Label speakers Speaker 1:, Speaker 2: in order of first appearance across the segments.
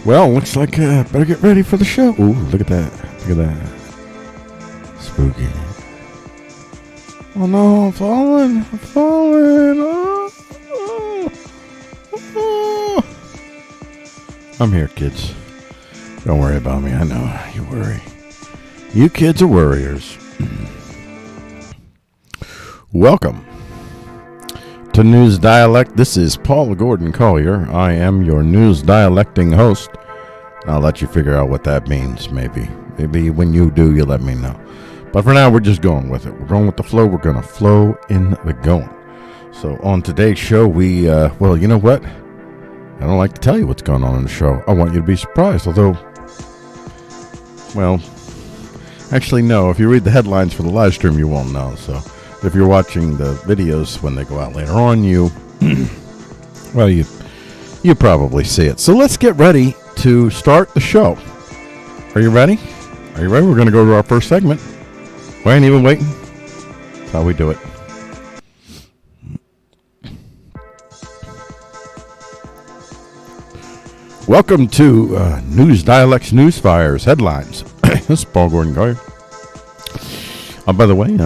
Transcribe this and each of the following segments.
Speaker 1: Well, looks like better get ready for the show. Ooh, look at that. Look at that. Spooky. Oh no, I'm falling. I'm falling. Oh. I'm here, kids. Don't worry about me. I know you worry. You kids are worriers. Welcome to NewsDialect. This is Paul Gordon Collier. I am your NewsDialecting host. I'll let you figure out what that means, maybe. Maybe when you do, you let me know. But for now, we're just going with it. We're going with the flow. We're going to flow in the going. So on today's show, we, well, you know what? I don't like to tell you what's going on in the show. I want you to be surprised. Although, well, actually, no. If you read the headlines for the live stream, you won't know. So if you're watching the videos when they go out later on, well, you probably see it. So let's get ready to start the show. Are you ready? Are you ready? We're going to go to our first segment. We ain't even waiting. That's how we do it. Welcome to NewsDialects NewsFires Headlines. This is Paul Gordon Collier. By the way,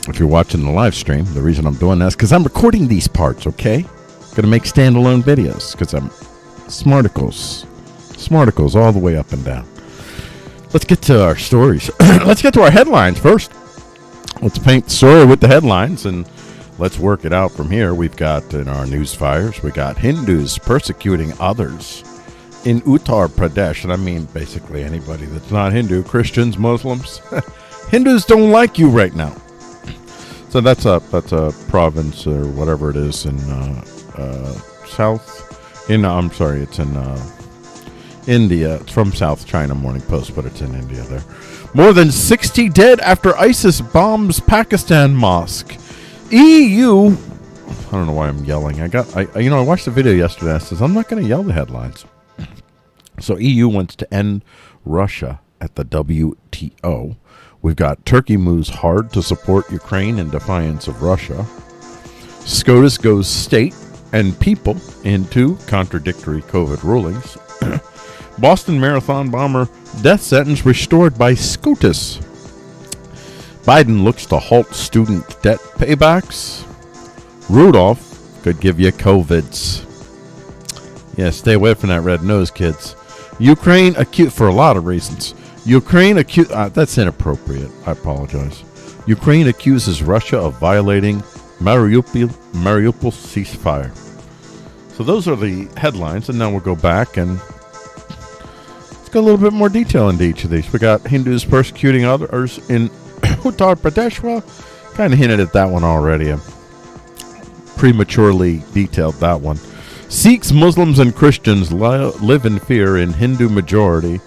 Speaker 1: if you're watching the live stream, the reason I'm doing that is because I'm recording these parts, okay? Going to make standalone videos because I'm smarticles all the way up and down. Let's get to our stories. Let's get to our headlines first. Let's paint the story with the headlines and let's work it out from here. We've got in our news fires, we got Hindus persecuting others in Uttar Pradesh. And I mean basically anybody that's not Hindu, Christians, Muslims. Hindus don't like you right now. So that's a province or whatever it is in it's in India. It's from South China Morning Post, but it's in India there. More than 60 dead after ISIS bombs Pakistan mosque. EU. I don't know why I'm yelling. I watched the video yesterday. I says I'm not going to yell the headlines. So EU wants to end Russia at the WTO. We've got Turkey moves hard to support Ukraine in defiance of Russia. SCOTUS goes state and people into contradictory COVID rulings. Boston Marathon bomber death sentence restored by SCOTUS. Biden looks to halt student debt paybacks. Rudolph could give you COVIDs. Yeah, stay away from that red nose, kids. Ukraine accused for a lot of reasons. That's inappropriate. I apologize. Ukraine accuses Russia of violating Mariupol ceasefire. So those are the headlines, and now we'll go back and let's go a little bit more detail into each of these. We got Hindus persecuting others in Uttar Pradesh. Well, kind of hinted at that one already. I prematurely detailed that one. Sikhs, Muslims, and Christians live in fear in Hindu majority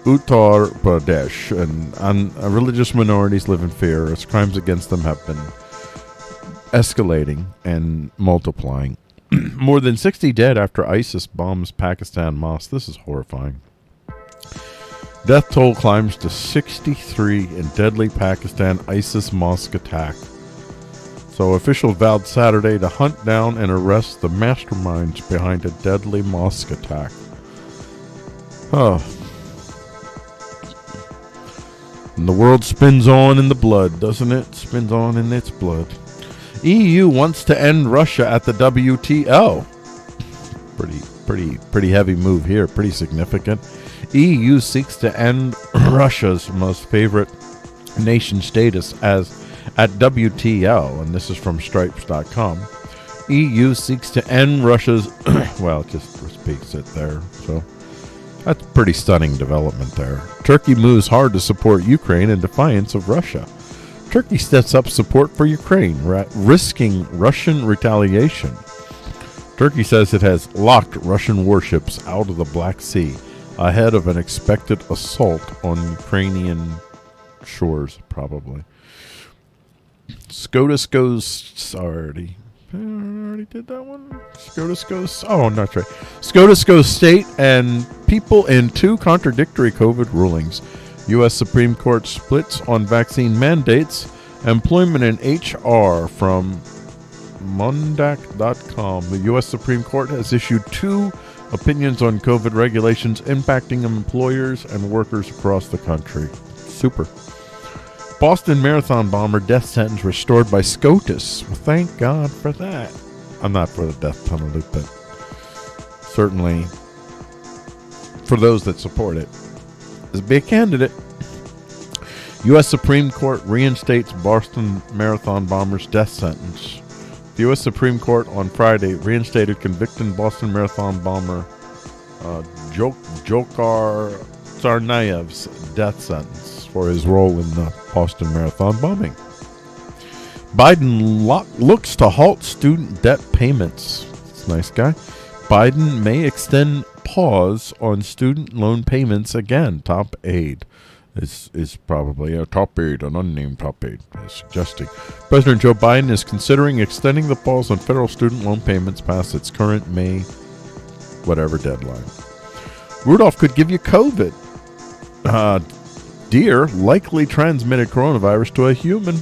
Speaker 1: Uttar Pradesh, and religious minorities live in fear as crimes against them have been escalating and multiplying. More than 60 dead after ISIS bombs Pakistan mosque. This is horrifying. Death toll climbs to 63 in deadly Pakistan ISIS mosque attack. So officials vowed Saturday to hunt down and arrest the masterminds behind a deadly mosque attack. Oh. And the world spins on in the blood, doesn't it? Spins on in its blood. EU wants to end Russia at the WTO. Pretty heavy move here. Pretty significant. EU seeks to end Russia's most favorite nation status as at WTO, and this is from Stripes.com. EU seeks to end Russia's well, it just speaks it there. So that's pretty stunning development there. Turkey moves hard to support Ukraine in defiance of Russia. Turkey steps up support for Ukraine, risking Russian retaliation. Turkey says it has locked Russian warships out of the Black Sea ahead of an expected assault on Ukrainian shores, probably. SCOTUS goes... already did that one? SCOTUS goes... oh, not right. SCOTUS goes state and people in two contradictory COVID rulings. U.S. Supreme Court splits on vaccine mandates. Employment in HR from Mondac.com. The U.S. Supreme Court has issued two Opinions on COVID regulations impacting employers and workers across the country. Super. Boston Marathon bomber death sentence restored by SCOTUS. Well, thank God for that. I'm not for the death penalty, but certainly for those that support it. As be a candidate. U.S. Supreme Court reinstates Boston Marathon bomber's death sentence. The U.S. Supreme Court on Friday reinstated convicted Boston Marathon bomber Dzhokhar Tsarnaev's death sentence for his role in the Boston Marathon bombing. Biden looks to halt student debt payments. That's a nice guy. Biden may extend pause on student loan payments again. Top aide is probably a top aide, an unnamed top aide, is suggesting. President Joe Biden is considering extending the pause on federal student loan payments past its current May whatever deadline. Rudolph could give you COVID. Deer likely transmitted coronavirus to a human.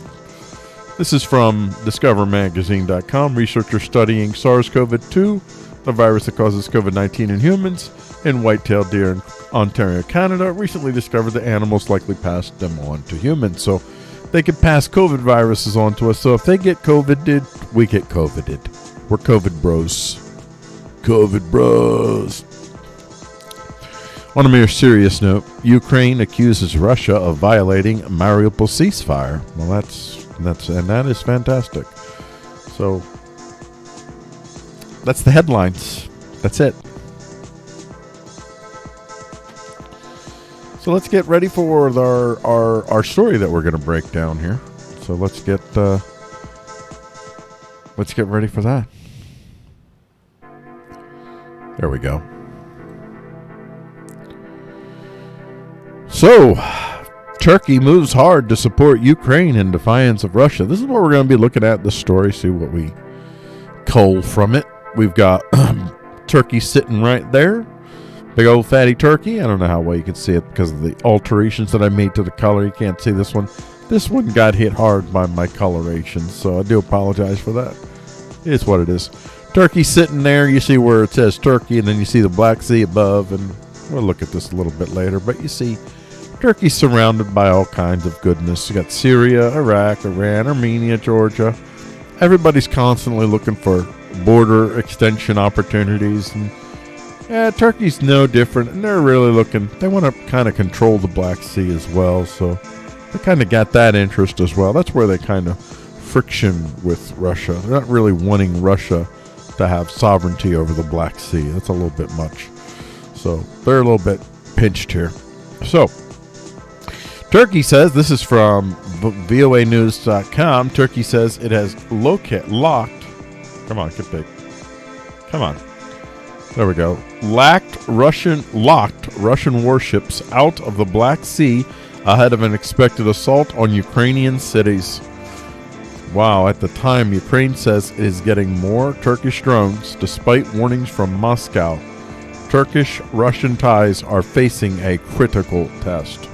Speaker 1: This is from DiscoverMagazine.com. Researchers studying SARS-CoV-2, the virus that causes COVID-19 in humans, in white-tailed deer in Ontario, Canada, recently discovered that animals likely passed them on to humans. So they could pass COVID viruses on to us. So if they get COVIDed, we get COVIDed. We're COVID bros. COVID bros. On a more serious note, Ukraine accuses Russia of violating Mariupol ceasefire. Well, that is fantastic. So that's the headlines. That's it. So let's get ready for our story that we're going to break down here. So let's get ready for that. There we go. So, Turkey moves hard to support Ukraine in defiance of Russia. This is what we're going to be looking at in this story, see what we cull from it. We've got Turkey sitting right there. Big old fatty turkey. I don't know how well you can see it because of the alterations that I made to the color. You can't see this one. This one got hit hard by my coloration, so I do apologize for that. It's what it is. Turkey sitting there. You see where it says Turkey, and then you see the Black Sea above, and we'll look at this a little bit later. But you see Turkey surrounded by all kinds of goodness. You got Syria, Iraq, Iran, Armenia, Georgia. Everybody's constantly looking for border extension opportunities, and Turkey's no different, and they're really looking. They want to kind of control the Black Sea as well, so they kind of got that interest as well. That's where they kind of friction with Russia. They're not really wanting Russia to have sovereignty over the Black Sea. That's a little bit much. So they're a little bit pinched here. So Turkey says, this is from voanews.com, Turkey says it has locked. Come on, get big. Come on. There we go. Locked Russian warships out of the Black Sea ahead of an expected assault on Ukrainian cities. Wow, at the time, Ukraine says it is getting more Turkish drones despite warnings from Moscow. Turkish-Russian ties are facing a critical test.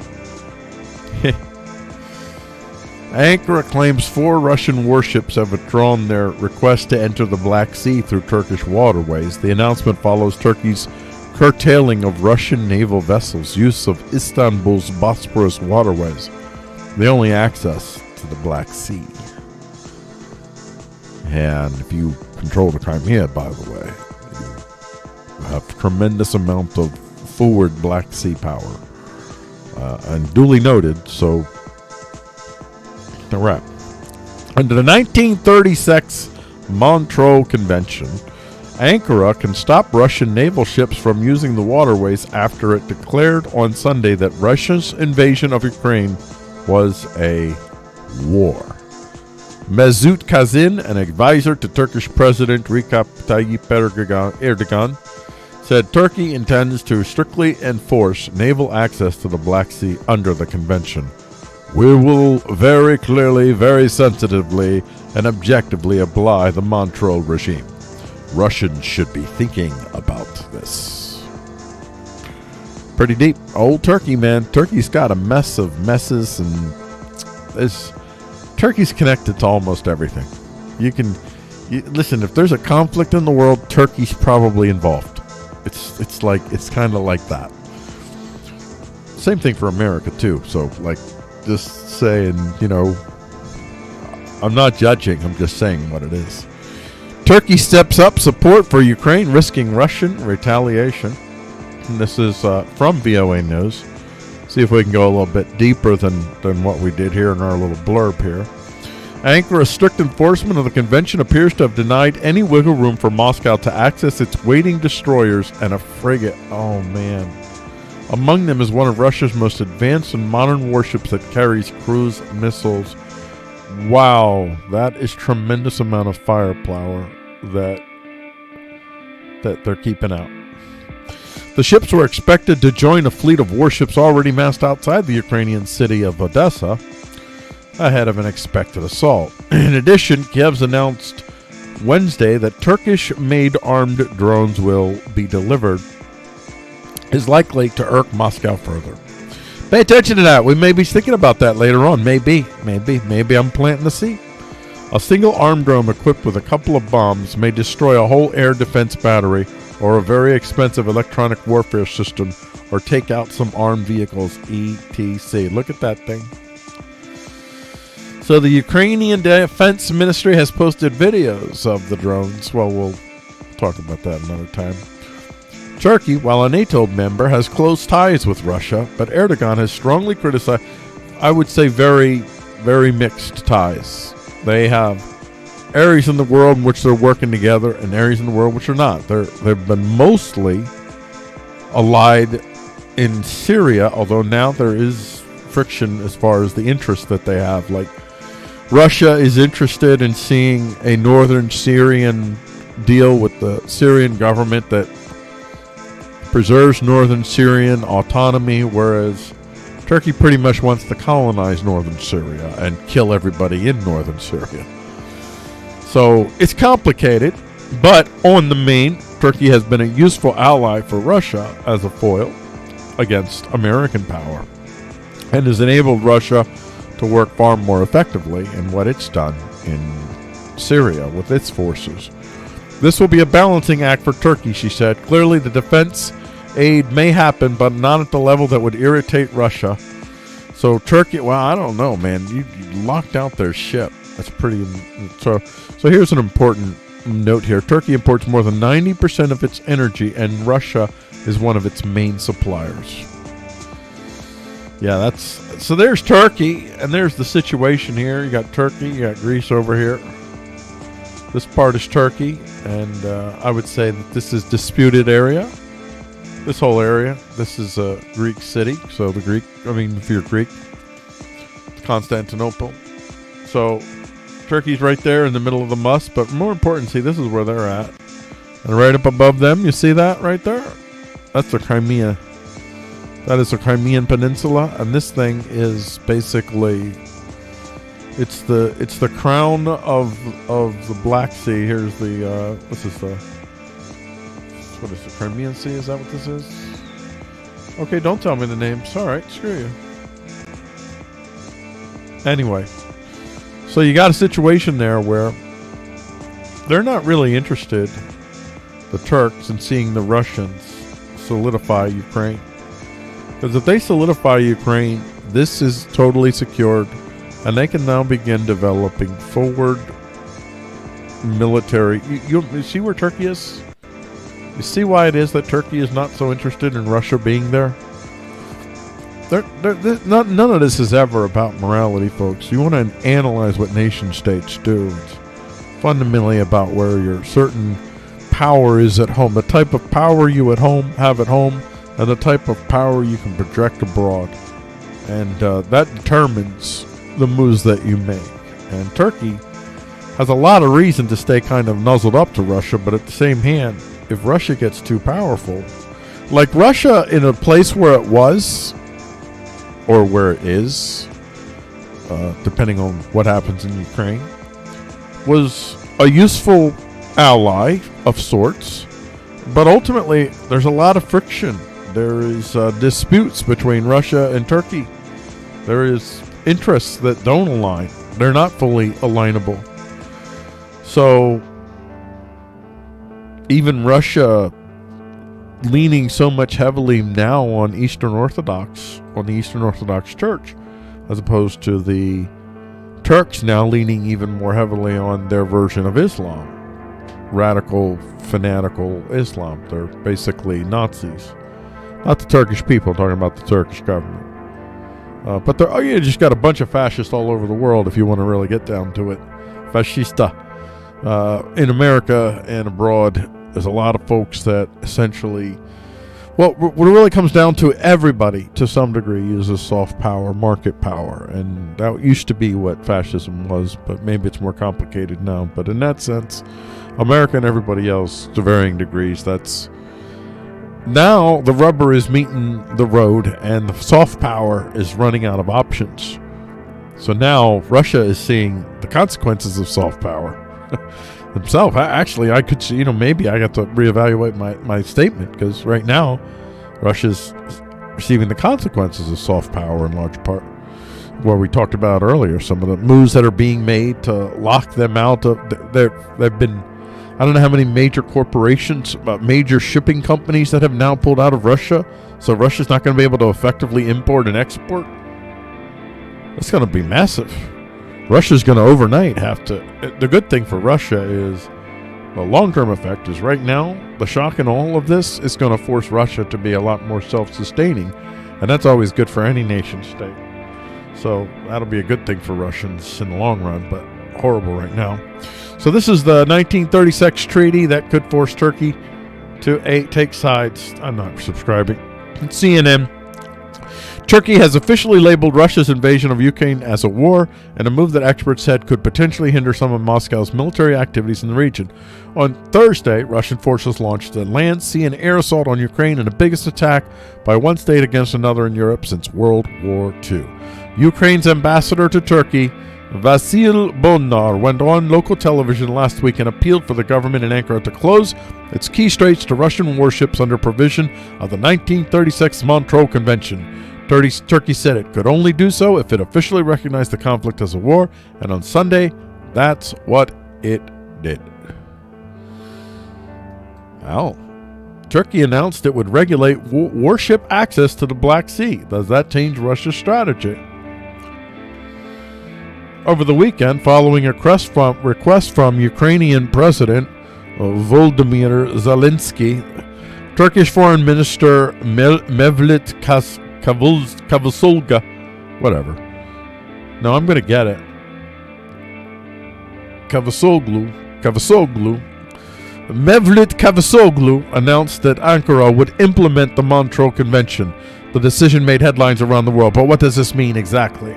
Speaker 1: Ankara claims 4 Russian warships have withdrawn their request to enter the Black Sea through Turkish waterways. The announcement follows Turkey's curtailing of Russian naval vessels' use of Istanbul's Bosporus waterways, the only access to the Black Sea. And if you control the Crimea, by the way, you have a tremendous amount of forward Black Sea power. And duly noted, so the wrap. Under the 1936 Montreux Convention, Ankara can stop Russian naval ships from using the waterways after it declared on Sunday that Russia's invasion of Ukraine was a war. Mesut Kazin, an advisor to Turkish President Recep Tayyip Erdogan, said Turkey intends to strictly enforce naval access to the Black Sea under the convention. We will very clearly, very sensitively, and objectively apply the Montreux regime. Russians should be thinking about this. Pretty deep. Old Turkey, man. Turkey's got a mess of messes, and Turkey's connected to almost everything. Listen, if there's a conflict in the world, Turkey's probably involved. It's kind of like that. Same thing for America too. So like, just saying, I'm not judging. I'm just saying what it is. Turkey steps up support for Ukraine, risking Russian retaliation. And this is from VOA News. See if we can go a little bit deeper than what we did here in our little blurb here. Ankaра's strict enforcement of the convention appears to have denied any wiggle room for Moscow to access its waiting destroyers and a frigate. Oh, man. Among them is one of Russia's most advanced and modern warships that carries cruise missiles. Wow, that is tremendous amount of firepower that they're keeping out. The ships were expected to join a fleet of warships already massed outside the Ukrainian city of Odessa ahead of an expected assault. In addition, Kiev's announced Wednesday that Turkish-made armed drones will be delivered, is likely to irk Moscow further. Pay attention to that. We may be thinking about that later on. Maybe I'm planting the seed. A single armed drone equipped with a couple of bombs may destroy a whole air defense battery or a very expensive electronic warfare system or take out some armed vehicles, etc. Look at that thing. So the Ukrainian Defense Ministry has posted videos of the drones. Well, we'll talk about that another time. Turkey, while a NATO member, has close ties with Russia, but Erdogan has strongly criticized, I would say very, very mixed ties. They have areas in the world in which they're working together and areas in the world which are not. They've been mostly allied in Syria, although now there is friction as far as the interest that they have. Like, Russia is interested in seeing a northern Syrian deal with the Syrian government that preserves northern Syrian autonomy, whereas Turkey pretty much wants to colonize northern Syria and kill everybody in northern Syria. So it's complicated, but on the main, Turkey has been a useful ally for Russia as a foil against American power and has enabled Russia to work far more effectively in what it's done in Syria with its forces. This will be a balancing act for Turkey, she said. Clearly, the defense aid may happen, but not at the level that would irritate Russia. So Turkey, well, I don't know, man. You locked out their ship. That's pretty. So here's an important note here. Turkey imports more than 90% of its energy, and Russia is one of its main suppliers. Yeah, so there's Turkey, and there's the situation here. You got Turkey, you got Greece over here. This part is Turkey, and I would say that this is disputed area. This whole area. This is a Greek city. So if you're Greek, Constantinople. So Turkey's right there in the middle of the muss, but more important, see, this is where they're at. And right up above them, you see that right there? That's the Crimea. That is the Crimean Peninsula, and this thing is basically it's the crown of the Black Sea. Here's the what is the Crimean Sea? Is that what this is? Okay, don't tell me the name. It's all right. Screw you. Anyway, so you got a situation there where they're not really interested, the Turks, in seeing the Russians solidify Ukraine. Because if they solidify Ukraine, this is totally secured, and they can now begin developing forward military. You see where Turkey is? You see why it is that Turkey is not so interested in Russia being there? None of this is ever about morality, folks. You want to analyze what nation states do. It's fundamentally about where your certain power is at home, the type of power you have at home, and the type of power you can project abroad. And that determines the moves that you make. And Turkey has a lot of reason to stay kind of nuzzled up to Russia, but at the same hand, if Russia gets too powerful, like Russia in a place where it was, or where it is, depending on what happens in Ukraine, was a useful ally of sorts, but ultimately there's a lot of friction. There is disputes between Russia and Turkey. There is interests that don't align. They're not fully alignable. So even Russia leaning so much heavily now on the Eastern Orthodox Church, as opposed to the Turks now leaning even more heavily on their version of Islam, radical, fanatical Islam. They're basically Nazis. Not the Turkish people, I'm talking about the Turkish government. But you just got a bunch of fascists all over the world, if you want to really get down to it. Fascista. In America and abroad, there's a lot of folks that essentially, what it really comes down to, everybody to some degree uses soft power, market power, and that used to be what fascism was, but maybe it's more complicated now. But in that sense, America and everybody else, to varying degrees, that's now the rubber is meeting the road, and the soft power is running out of options. So now Russia is seeing the consequences of soft power themselves. Actually, I could see, maybe I got to reevaluate my statement, because right now Russia's receiving the consequences of soft power in large part. Where we talked about earlier, some of the moves that are being made to lock them out of, they've been, I don't know how many major corporations, major shipping companies that have now pulled out of Russia. So Russia's not going to be able to effectively import and export. It's going to be massive. Russia's going to overnight have to. The good thing for Russia is the long-term effect is right now, the shock in all of this is going to force Russia to be a lot more self-sustaining. And that's always good for any nation state. So that'll be a good thing for Russians in the long run, but horrible right now. So this is the 1936 treaty that could force Turkey to take sides. I'm not subscribing. CNN. Turkey has officially labeled Russia's invasion of Ukraine as a war, and a move that experts said could potentially hinder some of Moscow's military activities in the region. On Thursday, Russian forces launched a land, sea, and air assault on Ukraine in the biggest attack by one state against another in Europe since World War II. Ukraine's ambassador to Turkey, Vasil Bonar, went on local television last week and appealed for the government in Ankara to close its key straits to Russian warships under provision of the 1936 Montreux Convention. Turkey said it could only do so if it officially recognized the conflict as a war, and on Sunday, that's what it did. Well, Turkey announced it would regulate warship access to the Black Sea. Does that change Russia's strategy? Over the weekend, following a request from Ukrainian President Volodymyr Zelensky, Turkish Foreign Minister Mevlut Cavusoglu, whatever. No, I'm going to get it. Mevlut Cavusoglu announced that Ankara would implement the Montreux Convention. The decision made headlines around the world, but what does this mean exactly?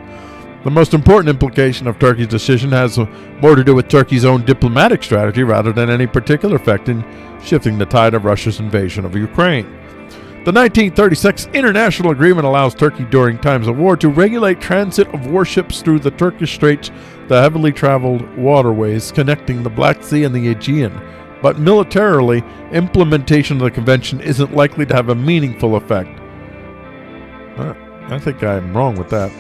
Speaker 1: The most important implication of Turkey's decision has more to do with Turkey's own diplomatic strategy rather than any particular effect in shifting the tide of Russia's invasion of Ukraine. The 1936 international agreement allows Turkey during times of war to regulate transit of warships through the Turkish Straits, the heavily traveled waterways connecting the Black Sea and the Aegean. But militarily, implementation of the convention isn't likely to have a meaningful effect. I think I'm wrong with that.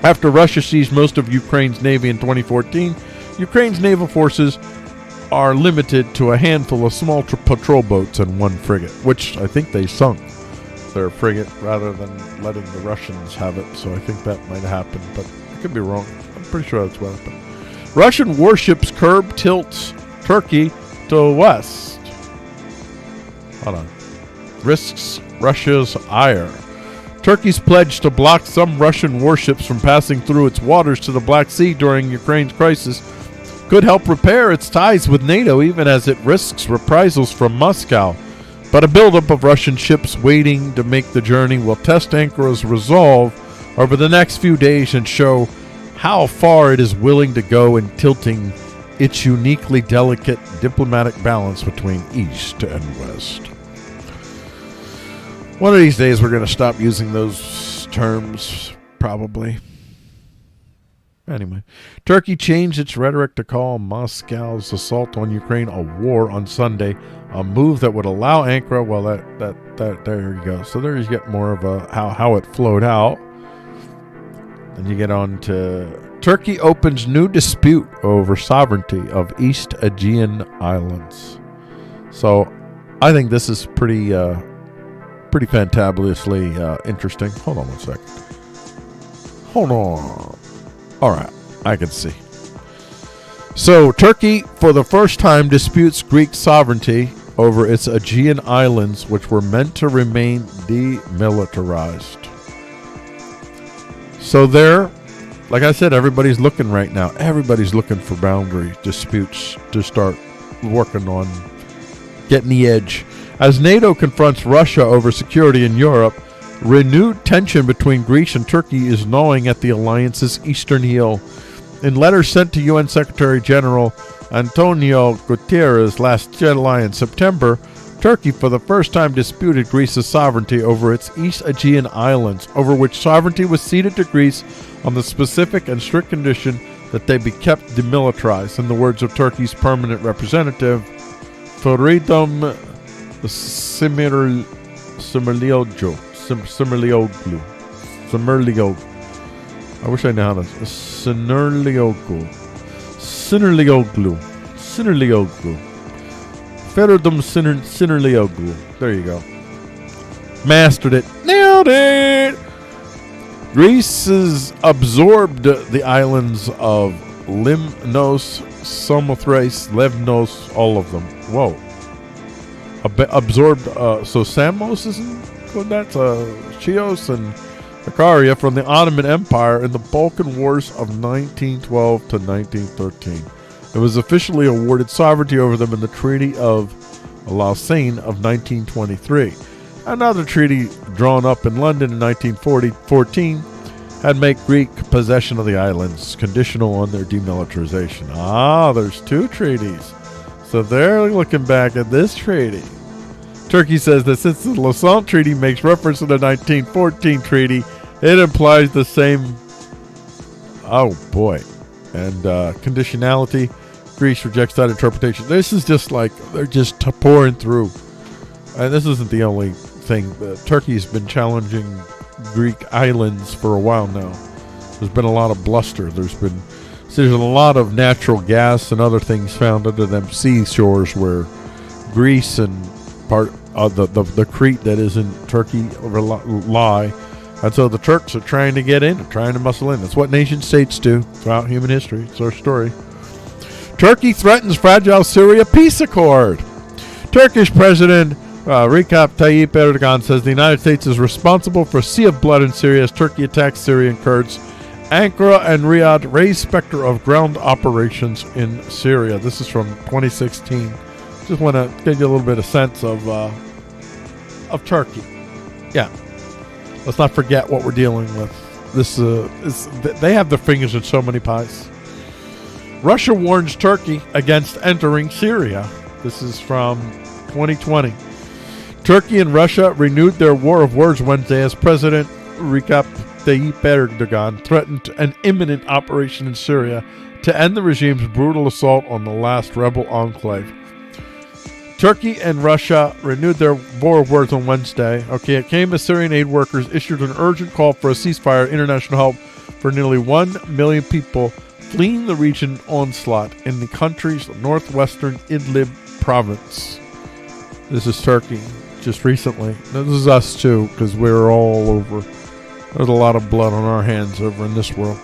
Speaker 1: After Russia seized most of Ukraine's navy in 2014, Ukraine's naval forces are limited to a handful of small patrol boats and one frigate, which I think they sunk their frigate rather than letting the Russians have it. So I think that might happen, but I could be wrong. I'm pretty sure that's what happened. Russian warships curb tilts Turkey to west. Hold on. Risks Russia's ire. Turkey's pledge to block some Russian warships from passing through its waters to the Black Sea during Ukraine's crisis could help repair its ties with NATO, even as it risks reprisals from Moscow. But a buildup of Russian ships waiting to make the journey will test Ankara's resolve over the next few days and show how far it is willing to go in tilting its uniquely delicate diplomatic balance between East and West. One of these days we're going to stop using those terms, probably. Anyway, Turkey changed its rhetoric to call Moscow's assault on Ukraine a war on Sunday, a move that would allow Ankara, well, there you go. So there you get more of a how it flowed out. Then you get on to Turkey opens new dispute over sovereignty of East Aegean Islands. So I think this is pretty fantabulously interesting. Hold on one second. Hold on. All right, I can see. So, Turkey, for the first time, disputes Greek sovereignty over its Aegean islands, which were meant to remain demilitarized. So there, like I said, everybody's looking right now. Everybody's looking for boundary disputes to start working on getting the edge. As NATO confronts Russia over security in Europe, renewed tension between Greece and Turkey is gnawing at the alliance's eastern heel. In letters sent to UN Secretary General Antonio Guterres last July and September, Turkey for the first time disputed Greece's sovereignty over its East Aegean islands, over which sovereignty was ceded to Greece on the specific and strict condition that they be kept demilitarized. In the words of Turkey's permanent representative, Feridun Simirlioglu. I wish I knew how to. Sinerlioglu. Feridun Sinerlioglu. There you go. Mastered it. Nailed it! Greece has absorbed the islands of Limnos, Samothrace, Lemnos, all of them. Whoa. Absorbed, so Samos isn't that's Chios and Ikaria from the Ottoman Empire in the Balkan Wars of 1912 to 1913. It was officially awarded sovereignty over them in the Treaty of Lausanne of 1923. Another treaty drawn up in London in 1914 had made Greek possession of the islands conditional on their demilitarization. There's two treaties. So they're looking back at this treaty. Turkey says that since the Lausanne Treaty makes reference to the 1914 treaty, it implies the same. Oh boy. And conditionality. Greece rejects that interpretation. This is just like they're just pouring through. And this isn't the only thing. Turkey's been challenging Greek islands for a while now. There's been a lot of bluster. There's a lot of natural gas and other things found under them seashores where Greece and part of the Crete that is in Turkey lie. And so the Turks are trying to get in, trying to muscle in. That's what nation states do throughout human history. It's our story. Turkey threatens fragile Syria peace accord. Turkish President Recep Tayyip Erdogan says the United States is responsible for a sea of blood in Syria as Turkey attacks Syrian Kurds. Ankara and Riyadh raise specter of ground operations in Syria. This is from 2016. Just want to give you a little bit of sense of Turkey. Yeah, let's not forget what we're dealing with. They have their fingers in so many pies. Russia warns Turkey against entering Syria. This is from 2020. Turkey and Russia renewed their war of words Wednesday as President Recep Tayyip Erdogan threatened an imminent operation in Syria to end the regime's brutal assault on the last rebel enclave. Turkey and Russia renewed their war of words on Wednesday. It came as Syrian aid workers issued an urgent call for a ceasefire, international help for nearly 1 million people fleeing the region onslaught in the country's northwestern Idlib province. This is Turkey, just recently. This is us too, because we're all over. There's a lot of blood on our hands over in this world.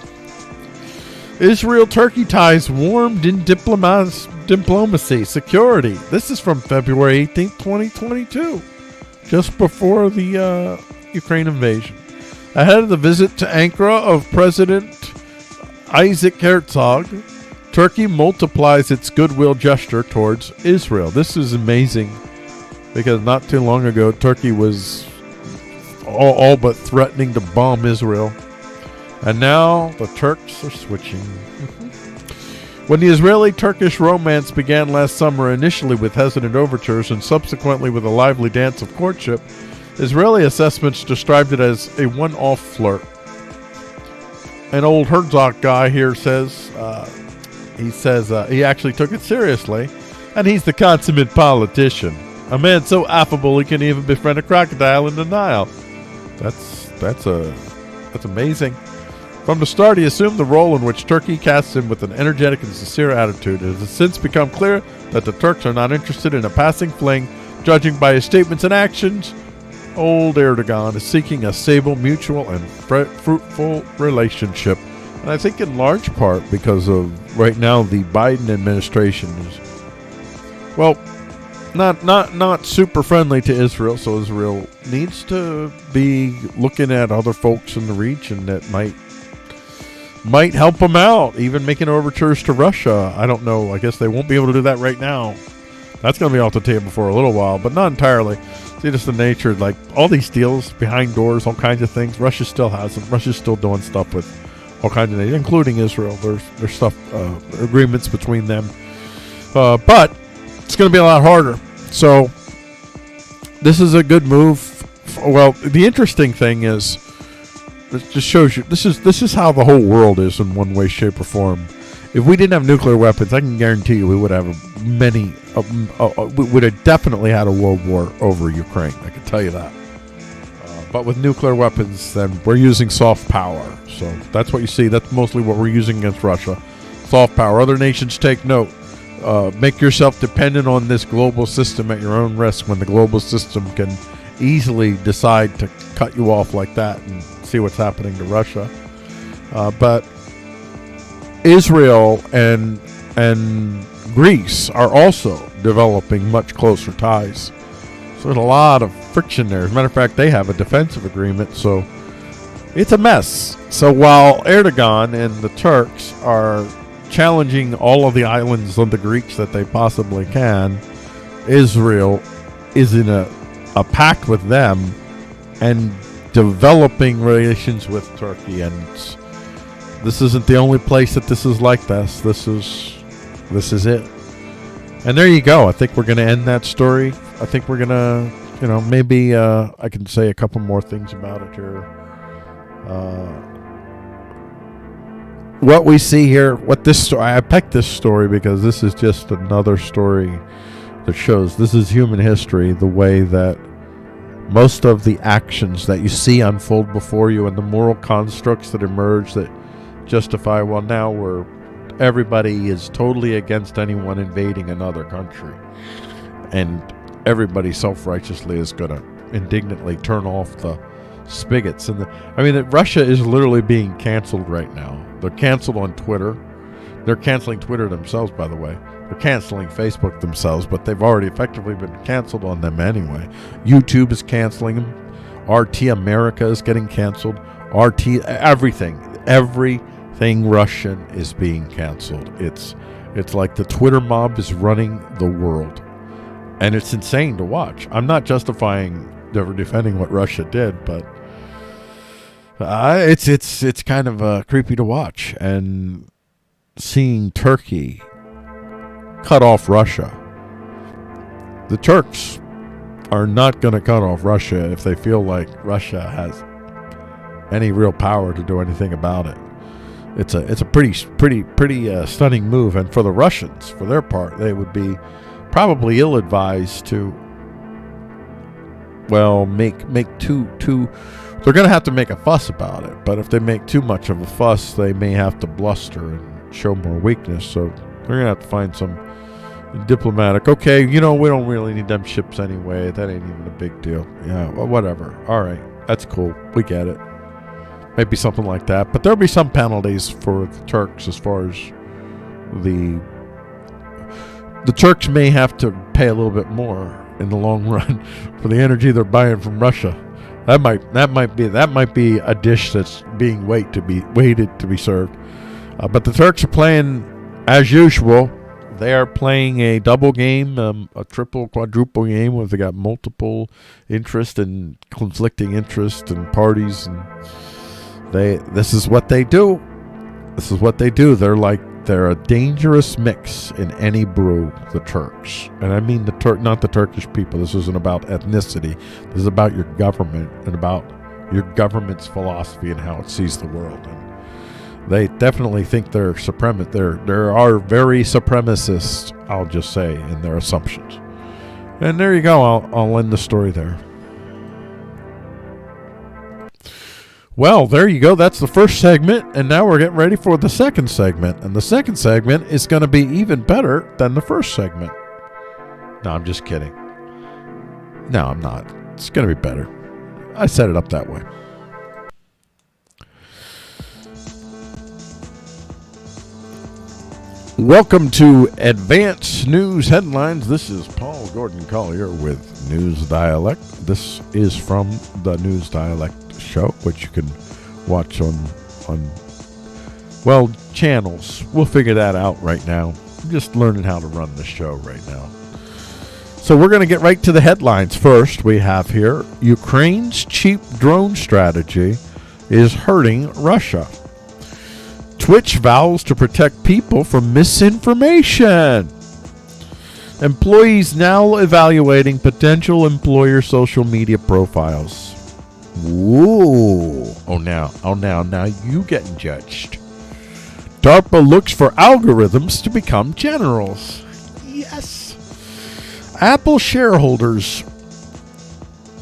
Speaker 1: Israel-Turkey ties warmed in diplomacy, security. This is from February 18th, 2022, just before the Ukraine invasion. Ahead of the visit to Ankara of President Isaac Herzog, Turkey multiplies its goodwill gesture towards Israel. This is amazing because not too long ago, Turkey was all but threatening to bomb Israel. And now the Turks are switching. When the Israeli-Turkish romance began last summer, initially with hesitant overtures and subsequently with a lively dance of courtship, Israeli assessments described it as a one-off flirt. An old Herzog guy here says, he actually took it seriously, and he's the consummate politician. A man so affable he can even befriend a crocodile in the Nile. That's amazing. From the start, he assumed the role in which Turkey casts him with an energetic and sincere attitude. It has since become clear that the Turks are not interested in a passing fling, Judging by his statements and actions, old Erdogan is seeking a stable, mutual, and fruitful relationship. And I think in large part because of right now the Biden administration is, well, not super friendly to Israel. So Israel needs to be looking at other folks in the region that might help them out, even making overtures to Russia. I don't know. I guess they won't be able to do that right now. That's going to be off the table for a little while, but not entirely. See, just the nature, like all these deals behind doors, all kinds of things. Russia still has them. Russia's still doing stuff with all kinds of nations, including Israel. There's stuff, agreements between them. But it's going to be a lot harder. So this is a good move. Well, the interesting thing is, it just shows you this is how the whole world is in one way, shape, or form. If we didn't have nuclear weapons, I can guarantee you we would have we would have definitely had a world war over Ukraine. I can tell you that. But with nuclear weapons, then we're using soft power. So that's what you see. That's mostly what we're using against Russia. Soft power. Other nations take note. Make yourself dependent on this global system at your own risk when the global system can easily decide to cut you off like that, and see what's happening to Russia. But Israel and Greece are also developing much closer ties. So there's a lot of friction there. As a matter of fact, they have a defensive agreement, so it's a mess. So while Erdogan and the Turks are challenging all of the islands of the Greeks that they possibly can, Israel is in a pact with them and developing relations with Turkey. And this isn't the only place that this is like this. This is it. And there you go. I think we're going to end that story. I think we're going to, maybe I can say a couple more things about it here. What we see here, what this story, I picked this story because this is just another story that shows this is human history, the way that most of the actions that you see unfold before you and the moral constructs that emerge that justify, well, now everybody is totally against anyone invading another country, and everybody self-righteously is going to indignantly turn off the spigots. And Russia is literally being canceled right now. They're canceled on Twitter. They're canceling Twitter themselves, by the way. They're canceling Facebook themselves, but they've already effectively been canceled on them anyway. YouTube is canceling them. RT America is getting canceled. Everything Russian is being canceled. It's like the Twitter mob is running the world, and it's insane to watch. I'm not justifying or defending what Russia did, but it's kind of creepy to watch. And seeing Turkey cut off Russia, the Turks are not going to cut off Russia if they feel like Russia has any real power to do anything about it. It's a pretty stunning move, and for the Russians, for their part, they would be probably ill-advised to, well, make too. They're going to have to make a fuss about it, but if they make too much of a fuss, they may have to bluster and show more weakness. So they're going to have to find some diplomatic. Okay, we don't really need them ships anyway. That ain't even a big deal. Yeah, well, whatever. All right, that's cool. We get it. Maybe something like that. But there'll be some penalties for the Turks as far as the Turks may have to pay a little bit more in the long run for the energy they're buying from Russia. That might be a dish that's being waited to be served. But the Turks are playing as usual. They are playing a double game, a triple, quadruple game where they got multiple interest and conflicting interest and parties, and this is what they do. This is what they do. They're a dangerous mix in any brew, the Turks. And I mean not the Turkish people. This isn't about ethnicity. This is about your government and about your government's philosophy and how it sees the world. And they definitely think they're supremacist. There are very supremacists, I'll just say, in their assumptions. And there you go. I'll end the story there. Well, there you go. That's the first segment, and now we're getting ready for the second segment. And the second segment is going to be even better than the first segment. No, I'm just kidding. No, I'm not. It's going to be better. I set it up that way. Welcome to Advanced News Headlines. This is Paul Gordon Collier with NewsDialect. This is from the NewsDialect show, which you can watch on channels. We'll figure that out right now. I'm just learning how to run the show right now. So we're going to get right to the headlines first. We have here, Ukraine's cheap drone strategy is hurting Russia. Twitch vows to protect people from misinformation. Employees now evaluating potential employer social media profiles. Ooh. Now you getting judged. DARPA looks for algorithms to become generals. Yes. Apple shareholders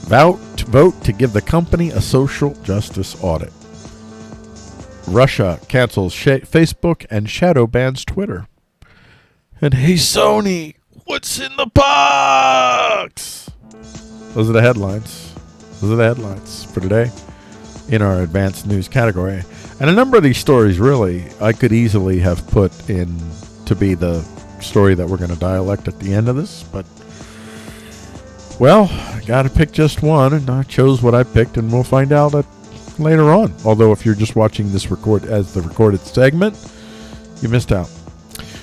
Speaker 1: vote to give the company a social justice audit. Russia cancels Facebook and shadow bans Twitter. And hey, Sony, what's in the box? Those are the headlines. For today in our advanced news category. And a number of these stories, really, I could easily have put in to be the story that we're going to dialect at the end of this. But, well, I got to pick just one, and I chose what I picked, and we'll find out later on. Although if you're just watching this as the recorded segment, you missed out.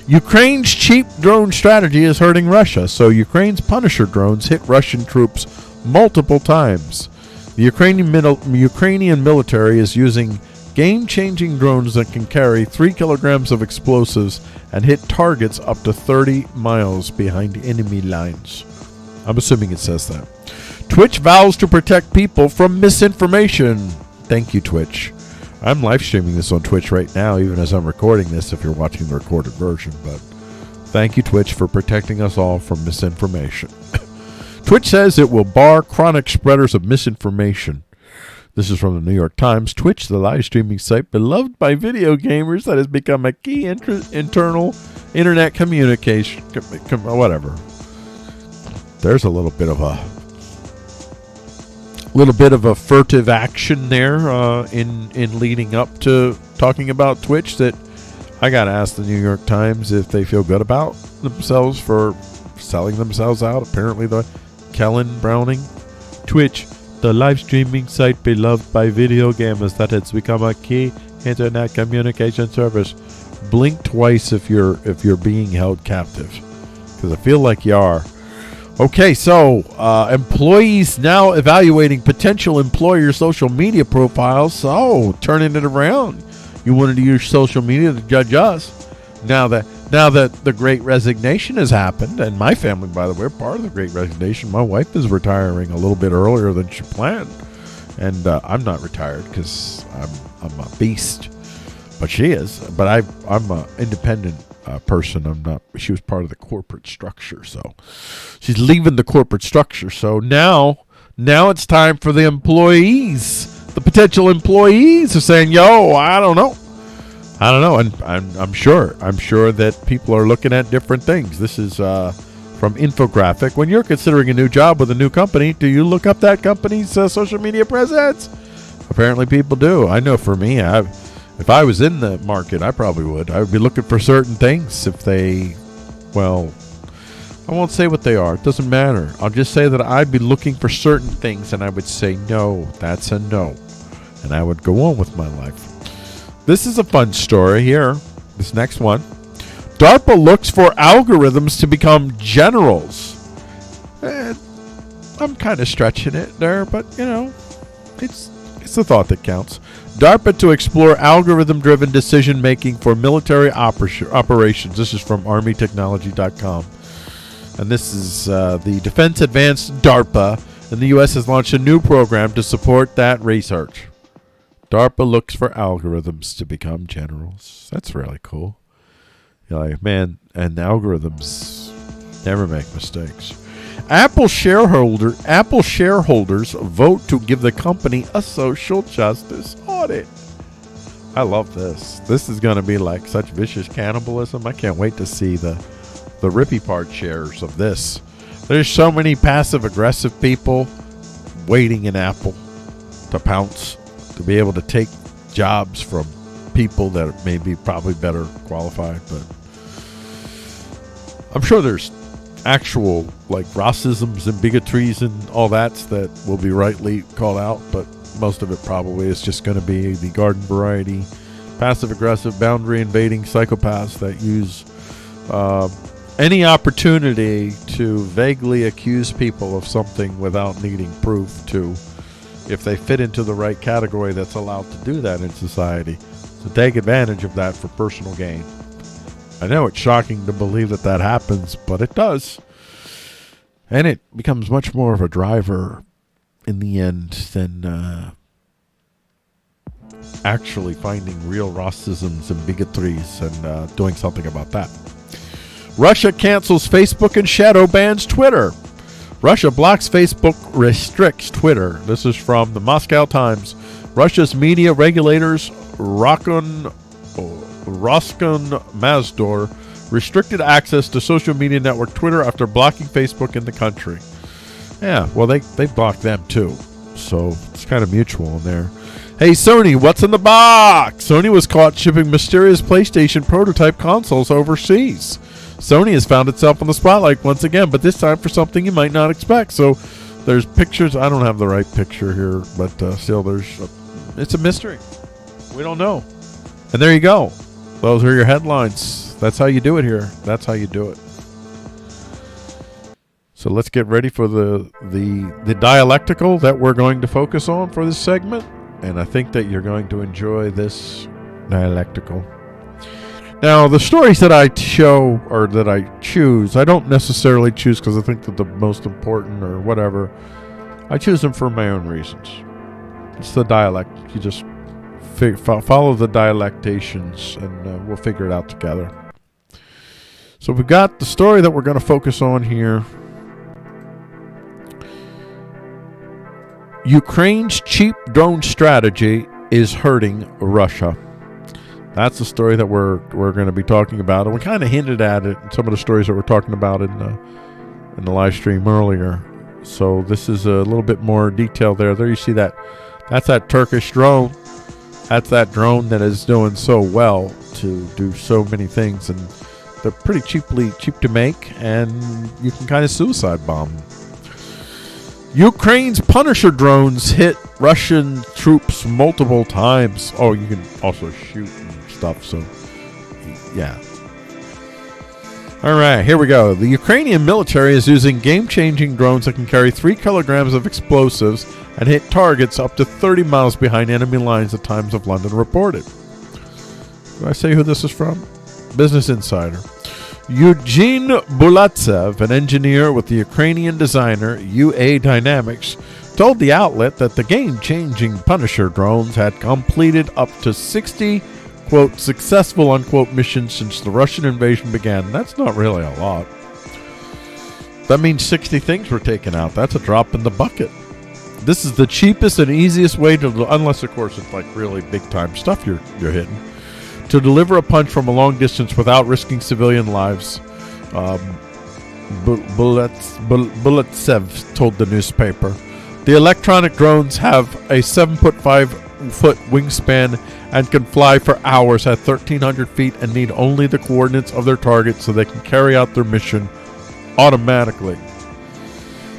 Speaker 1: Ukraine's cheap drone strategy is hurting Russia. So Ukraine's Punisher drones hit Russian troops multiple times. The Ukrainian military is using game-changing drones that can carry 3 kilograms of explosives and hit targets up to 30 miles behind enemy lines. I'm assuming it says that. Twitch vows to protect people from misinformation. Thank you, Twitch. I'm live streaming this on Twitch right now, even as I'm recording this, if you're watching the recorded version. But thank you, Twitch, for protecting us all from misinformation. Twitch says it will bar chronic spreaders of misinformation. This is from the New York Times. Twitch, the live streaming site beloved by video gamers that has become a key internal internet communication. Whatever. There's a little bit of a furtive action there in leading up to talking about Twitch that I got to ask the New York Times if they feel good about themselves for selling themselves out. Apparently the Kellen Browning. Twitch, the live streaming site beloved by video gamers that has become a key internet communication service. Blink twice if you're being held captive, because I feel like you are. Okay, so employees now evaluating potential employer social media profiles. So turning it around, you wanted to use social media to judge us. Now that the Great Resignation has happened, and my family, by the way, are part of the Great Resignation. My wife is retiring a little bit earlier than she planned, and I'm not retired because I'm a beast, but she is. But I'm an independent person. I'm not. She was part of the corporate structure, so she's leaving the corporate structure. So now it's time for the employees. The potential employees are saying, "Yo, I don't know," and I'm sure that people are looking at different things. This is from Infographic. When you're considering a new job with a new company, do you look up that company's social media presence? Apparently, people do. I know for me, if I was in the market, I probably would. I would be looking for certain things. If they, well, I won't say what they are. It doesn't matter. I'll just say that I'd be looking for certain things, and I would say, no, that's a no. And I would go on with my life. This is a fun story here. This next one. DARPA looks for algorithms to become generals. I'm kind of stretching it there, but, it's the thought that counts. DARPA to explore algorithm-driven decision-making for military operations. This is from ArmyTechnology.com. And this is the Defense Advanced DARPA, and the U.S. has launched a new program to support that research. DARPA looks for algorithms to become generals. That's really cool. You're like, man, and algorithms never make mistakes. Apple shareholders vote to give the company a social justice audit. I love this. This is going to be like such vicious cannibalism. I can't wait to see the Rippy Part shares of this. There's so many passive-aggressive people waiting in Apple to pounce, to be able to take jobs from people that may be probably better qualified. But I'm sure there's actual like racisms and bigotries and all that will be rightly called out, but most of it probably is just going to be the garden variety, passive-aggressive, boundary-invading psychopaths that use any opportunity to vaguely accuse people of something without needing proof to, if they fit into the right category that's allowed to do that in society, to take advantage of that for personal gain. I know it's shocking to believe that happens, but it does. And it becomes much more of a driver in the end than actually finding real racisms and bigotries and doing something about that. Russia cancels Facebook and shadow bans Twitter. Russia blocks Facebook, restricts Twitter. This is from the Moscow Times. Russia's media regulators, Roskomnadzor, restricted access to social media network Twitter after blocking Facebook in the country. Yeah, well, they blocked them too. So it's kind of mutual in there. Hey, Sony, what's in the box? Sony was caught shipping mysterious PlayStation prototype consoles overseas. Sony has found itself on the spotlight once again, but this time for something you might not expect. So there's pictures. I don't have the right picture here, but still, it's a mystery. We don't know. And there you go. Those are your headlines. That's how you do it here. That's how you do it. So let's get ready for the dialectical that we're going to focus on for this segment. And I think that you're going to enjoy this dialectical. Now, the stories that I show or that I choose, I don't necessarily choose because I think that the most important or whatever. I choose them for my own reasons. It's the dialect. You just follow the dialectations and we'll figure it out together. So we've got the story that we're going to focus on here. Ukraine's cheap drone strategy is hurting Russia. That's the story that we're going to be talking about, and we kind of hinted at it in some of the stories that we're talking about in the live stream earlier. So this is a little bit more detail there. There you see that. That's that Turkish drone. That's that drone that is doing so well to do so many things, and they're pretty cheap to make, and you can kind of suicide bomb them. Ukraine's Punisher drones hit Russian troops multiple times. Oh, you can also shoot and stuff, so yeah. All right, here we go. The Ukrainian military is using game-changing drones that can carry 3 kilograms of explosives and hit targets up to 30 miles behind enemy lines, the Times of London reported. Did I say who this is from? Business Insider. Eugene Bulatsev, an engineer with the Ukrainian designer UA Dynamics, told the outlet that the game-changing Punisher drones had completed up to 60, quote, successful, unquote, missions since the Russian invasion began. That's not really a lot. That means 60 things were taken out. That's a drop in the bucket. This is the cheapest and easiest way to, unless, of course, it's like really big-time stuff you're hitting, to deliver a punch from a long distance without risking civilian lives, Bulatsev told the newspaper. The electronic drones have a 7.5-foot wingspan and can fly for hours at 1,300 feet and need only the coordinates of their target so they can carry out their mission automatically.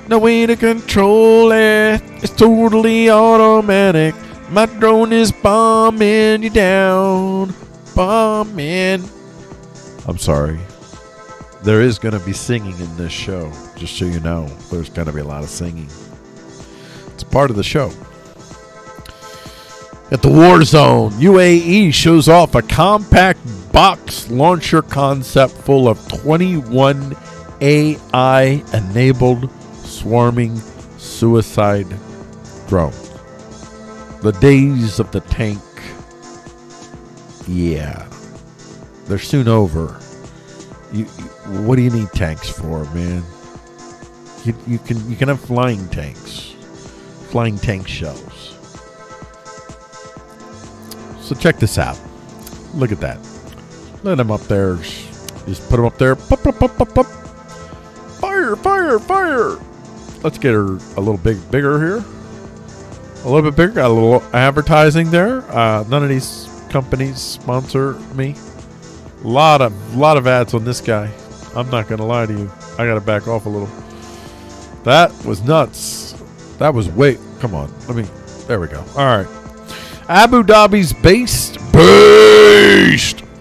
Speaker 1: No way to control it. It's totally automatic. My drone is bombing you down. Bombing. I'm sorry. There is going to be singing in this show. Just so you know, there's going to be a lot of singing. It's part of the show. At the war zone, UAE shows off a compact box launcher concept full of 21 AI-enabled swarming suicide drones. The days of the tank, yeah, they're soon over. What do you need tanks for, man? You can have flying tanks, flying tank shells. So check this out. Look at that. Let them up there. Just put them up there. Pop, pop, pop, pop, pop. Fire Fire, fire, fire. Let's get her a little bigger here. A little bit bigger. Got a little advertising there. None of these companies sponsor me. Lot of ads on this guy. I'm not going to lie to you. I got to back off a little. That was nuts. That was come on. There we go. All right. Abu Dhabi's based.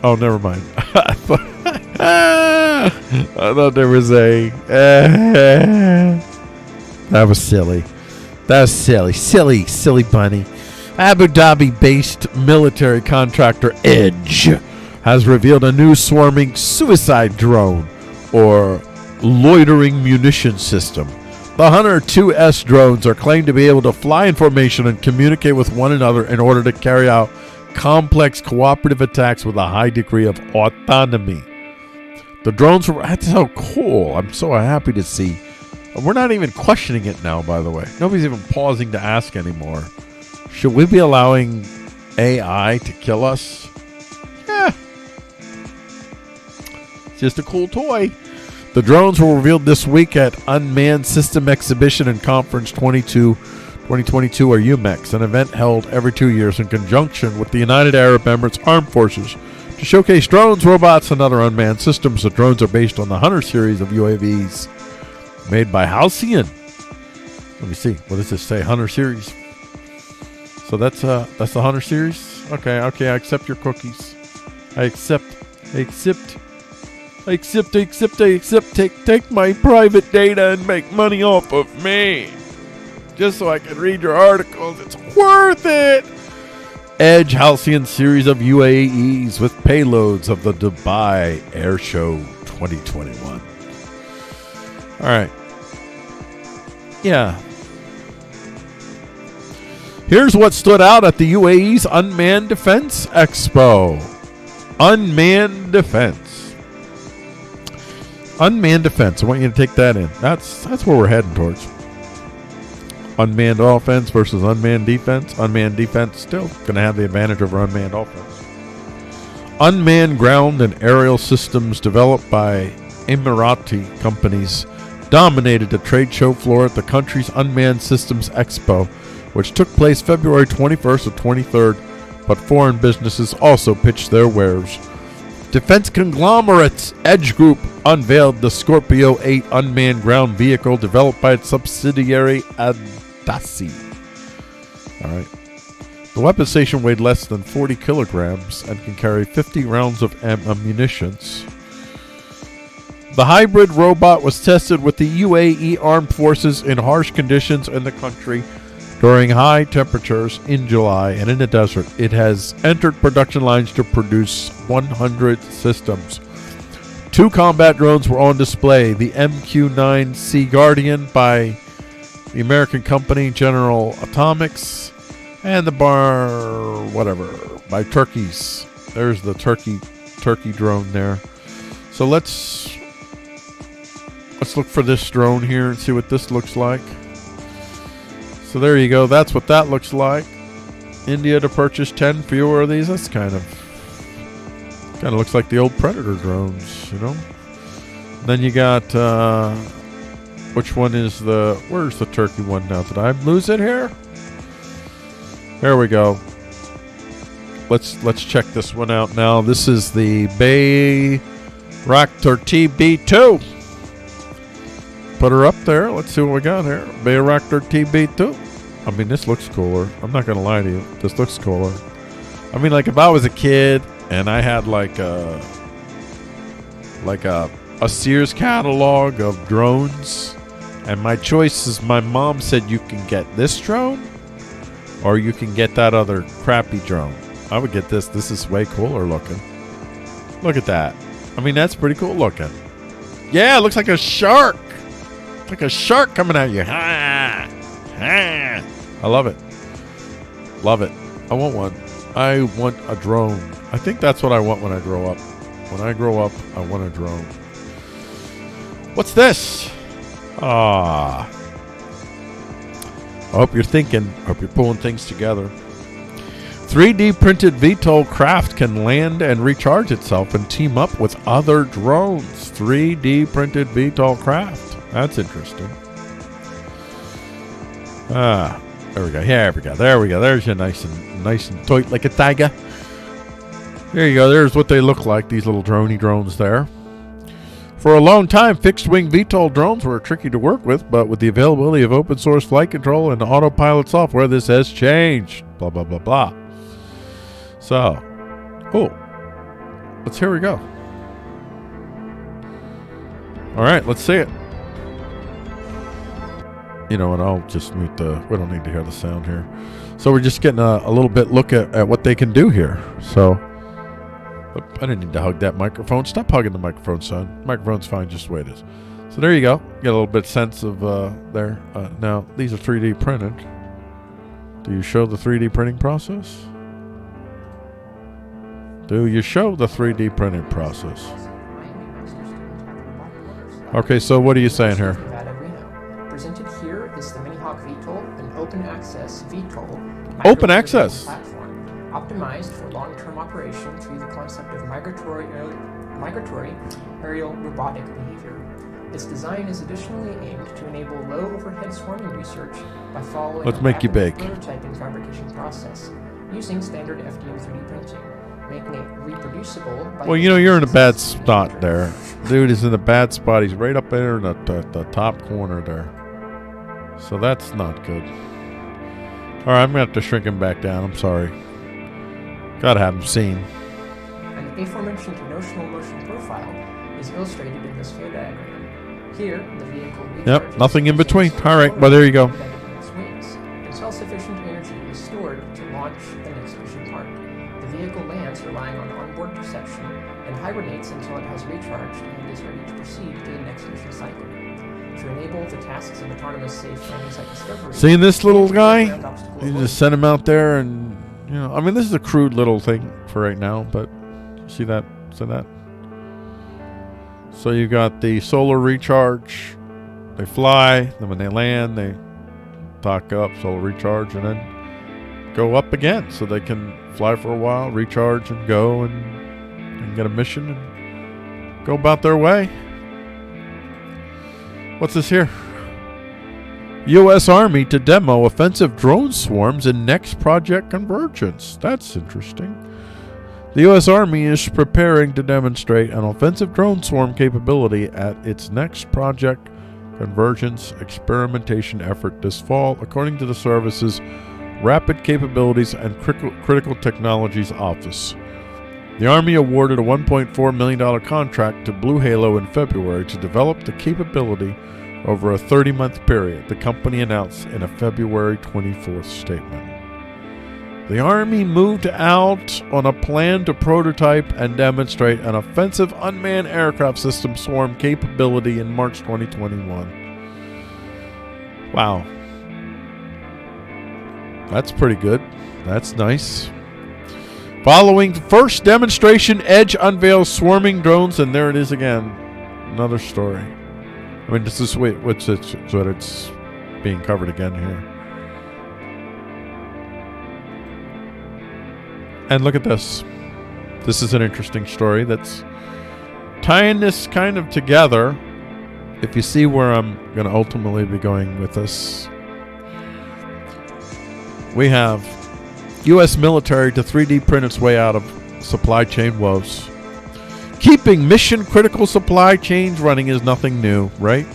Speaker 1: Oh, never mind. I thought there was a. That was silly. That was silly. Silly bunny. Abu Dhabi-based military contractor Edge has revealed a new swarming suicide drone or loitering munition system. The Hunter 2S drones are claimed to be able to fly in formation and communicate with one another in order to carry out complex cooperative attacks with a high degree of autonomy. The drones were, that's so cool. I'm so happy to see. We're not even questioning it now, by the way. Nobody's even pausing to ask anymore. Should we be allowing AI to kill us? Yeah. It's just a cool toy. The drones were revealed this week at Unmanned System Exhibition and Conference 2022, or UMEX, an event held every 2 years in conjunction with the United Arab Emirates Armed Forces to showcase drones, robots, and other unmanned systems. The drones are based on the Hunter series of UAVs made by Halcyon. Let me see. What does this say? Hunter series. So that's the Hunter series? Okay, I accept your cookies. I accept. Take my private data and make money off of me. Just so I can read your articles. It's worth it. Edge Halcyon series of UAVs with payloads of the Dubai Air Show 2021. All right. Yeah. Here's what stood out at the UAE's Unmanned Defense Expo. Unmanned Defense. Unmanned defense. I want you to take that in. That's where we're heading towards. Unmanned offense versus unmanned defense. Unmanned defense still going to have the advantage over unmanned offense. Unmanned ground and aerial systems developed by Emirati companies dominated the trade show floor at the country's Unmanned Systems Expo, which took place February 21st to 23rd, but foreign businesses also pitched their wares. Defense conglomerates Edge Group unveiled the Scorpio 8 unmanned ground vehicle developed by its subsidiary Adasi. All right. The weapon station weighed less than 40 kilograms and can carry 50 rounds of ammunition. The hybrid robot was tested with the UAE Armed Forces in harsh conditions in the country during high temperatures in July, and in the desert, it has entered production lines to produce 100 systems. 2 combat drones were on display, the MQ-9 Sea Guardian by the American company General Atomics, and the by Turkey's. There's the turkey drone there. So let's look for this drone here and see what this looks like. So there you go. That's what that looks like. India to purchase 10 fewer of these. That's kind of looks like the old Predator drones, you know. Then you got which one is where's the turkey one now? Did I lose it here? There we go. Let's check this one out now. This is the Bayraktar TB2. Put her up there. Let's see what we got here. Bayraktar TB2. I mean, this looks cooler. I'm not going to lie to you. This looks cooler. I mean, like if I was a kid and I had like a Sears catalog of drones and my choices, my mom said you can get this drone or you can get that other crappy drone. I would get this. This is way cooler looking. Look at that. I mean, that's pretty cool looking. Yeah, it looks like a shark. Like a shark coming at you. I love it. Love it. I want one. I want a drone. I think that's what I want when I grow up. When I grow up, I want a drone. What's this? I hope you're thinking. I hope you're pulling things together. 3D printed VTOL craft can land and recharge itself and team up with other drones. 3D printed VTOL craft. That's interesting. There we go. Here we go. There we go. There's you nice and tight like a tiger. There you go. There's what they look like, these little droney drones there. For a long time, fixed-wing VTOL drones were tricky to work with, but with the availability of open-source flight control and autopilot software, this has changed. Blah, blah, blah, blah. So, here we go. All right, let's see it. You know, and I'll just mute we don't need to hear the sound here. So we're just getting a little bit look at what they can do here. So, I didn't need to hug that microphone. Stop hugging the microphone, son. The microphone's fine just the way it is. So there you go. Get a little bit sense of there. Now, these are 3D printed. Do you show the 3D printing process? Do you show the 3D printing process? Okay, so what are you saying here?
Speaker 2: Presented here is the Minihawk VTOL, an open access VTOL.
Speaker 1: Open access?
Speaker 2: Platform, optimized for long-term operation through the concept of migratory aerial robotic behavior. Its design is additionally aimed to enable low overhead swarming research by following a prototyping fabrication process using standard FDM 3D printing, making it reproducible.
Speaker 1: Well, you know, you're in a bad spot there. Dude is in a bad spot. He's right up there in the top corner there. So that's not good. All right, I'm going to have to shrink him back down. I'm sorry. Got to have him seen.
Speaker 2: And the aforementioned notional motion profile is illustrated in this flow diagram. Here, the vehicle
Speaker 1: Yep, nothing in between. All right, well, there you go.
Speaker 2: Until sufficient energy is stored to launch the next mission part. The vehicle lands relying on onboard perception and hibernates until it has recharged and is ready to proceed to the next mission cycle. To enable the tasks of autonomous safe landing site discovery.
Speaker 1: Seeing this little guy? You just send him out there and, you know, I mean, this is a crude little thing for right now, but see that? See that? So you got the solar recharge. They fly, then when they land, they dock up, solar recharge, and then go up again so they can fly for a while, recharge, and go and get a mission and go about their way. What's this here? U.S. Army to demo offensive drone swarms in next Project Convergence. That's interesting. The U.S. Army is preparing to demonstrate an offensive drone swarm capability at its next Project Convergence experimentation effort this fall, according to the service's Rapid Capabilities and Critical Technologies Office. The Army awarded a $1.4 million contract to Blue Halo in February to develop the capability over a 30-month period, the company announced in a February 24th statement. The Army moved out on a plan to prototype and demonstrate an offensive unmanned aircraft system swarm capability in March 2021. Wow. That's pretty good. That's nice. Following the first demonstration, Edge unveils swarming drones, and there it is again. Another story. I mean, this is what it's being covered again here. And look at this. This is an interesting story that's tying this kind of together. If you see where I'm going to ultimately be going with this, we have U.S. military to 3D print its way out of supply chain woes. Keeping mission-critical supply chains running is nothing new, right?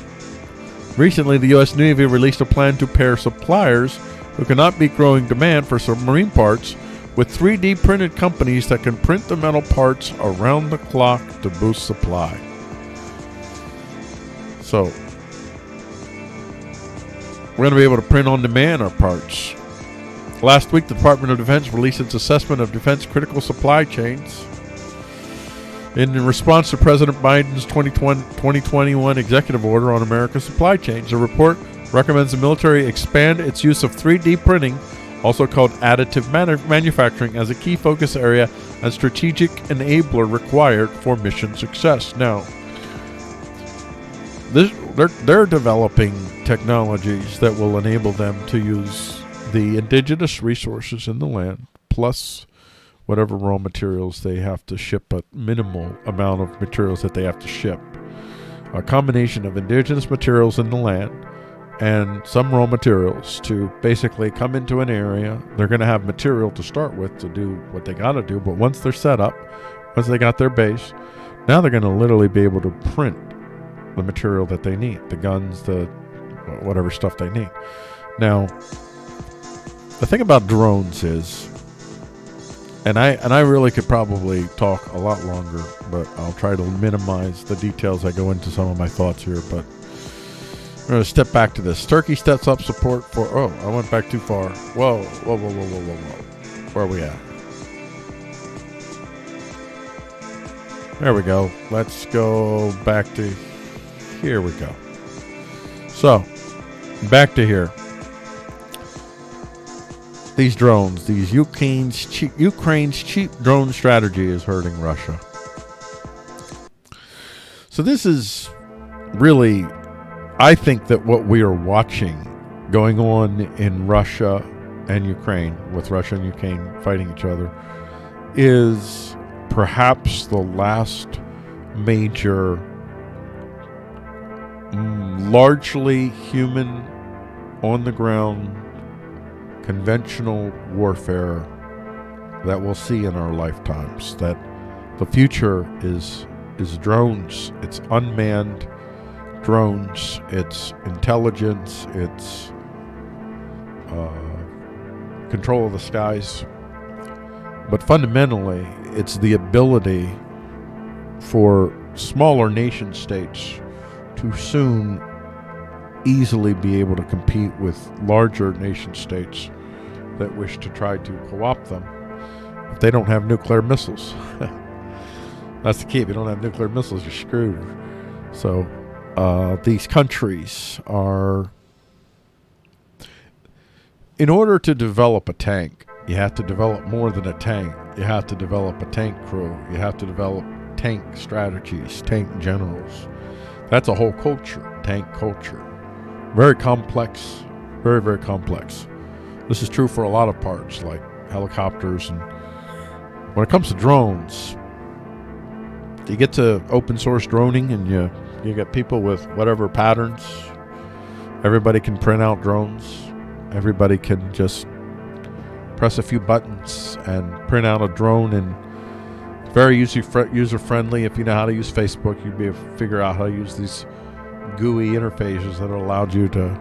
Speaker 1: Recently, the U.S. Navy released a plan to pair suppliers who cannot meet growing demand for submarine parts with 3D printed companies that can print the metal parts around the clock to boost supply. So, we're going to be able to print on demand our parts. Last week, the Department of Defense released its assessment of defense critical supply chains. In response to President Biden's 2021 executive order on America's supply chains, the report recommends the military expand its use of 3D printing, also called additive manufacturing, as a key focus area and strategic enabler required for mission success. Now, they're developing technologies that will enable them to use the indigenous resources in the land, plus whatever raw materials they have to ship, a minimal amount of materials that they have to ship. a combination of indigenous materials in the land and some raw materials to basically come into an area. They're going to have material to start with to do what they got to do, but once they're set up, once they got their base, now they're going to literally be able to print the material that they need, the guns, the whatever stuff they need. Now, the thing about drones is, and I really could probably talk a lot longer, but I'll try to minimize the details. I go into some of my thoughts here, but we're going to step back to this. Turkey steps up support for... Oh, I went back too far. Whoa. Where are we at? There we go. Let's go back to... Here we go. So, back to here. These drones, Ukraine's cheap drone strategy is hurting Russia. So this is really... I think that what we are watching going on in Russia and Ukraine, with Russia and Ukraine fighting each other, is perhaps the last major, largely human, on-the-ground, conventional warfare that we'll see in our lifetimes. That the future is drones. It's unmanned drones, it's intelligence, it's control of the skies, but fundamentally it's the ability for smaller nation states to soon easily be able to compete with larger nation states that wish to try to co-opt them if they don't have nuclear missiles. That's the key. If you don't have nuclear missiles, you're screwed. So these countries are, in order to develop a tank, you have to develop more than a tank. You have to develop a tank crew. You have to develop tank strategies, tank generals. That's a whole culture, tank culture. Very complex, very, very complex. This is true for a lot of parts, like helicopters. And when it comes to drones, you get to open source droning and you get people with whatever patterns. Everybody can print out drones. Everybody can just press a few buttons and print out a drone, and very user-friendly. If you know how to use Facebook, you'd be able to figure out how to use these GUI interfaces that allowed you to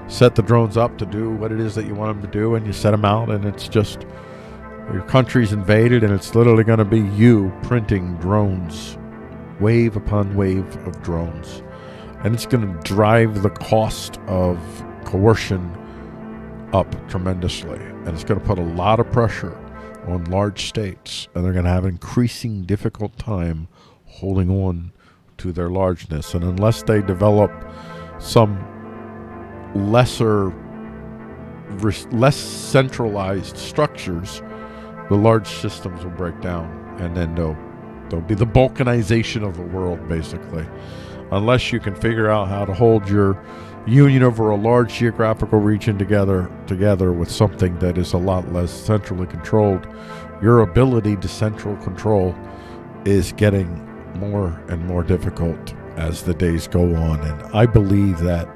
Speaker 1: set the drones up to do what it is that you want them to do, and you set them out, and it's just your country's invaded, and it's literally going to be you printing drones, wave upon wave of drones, and it's going to drive the cost of coercion up tremendously, and it's going to put a lot of pressure on large states, and they're going to have an increasing difficult time holding on to their largeness. And unless they develop some less centralized structures, the large systems will break down, and then there'll be the balkanization of the world, basically. Unless you can figure out how to hold your union over a large geographical region together with something that is a lot less centrally controlled, your ability to central control is getting more and more difficult as the days go on. And I believe that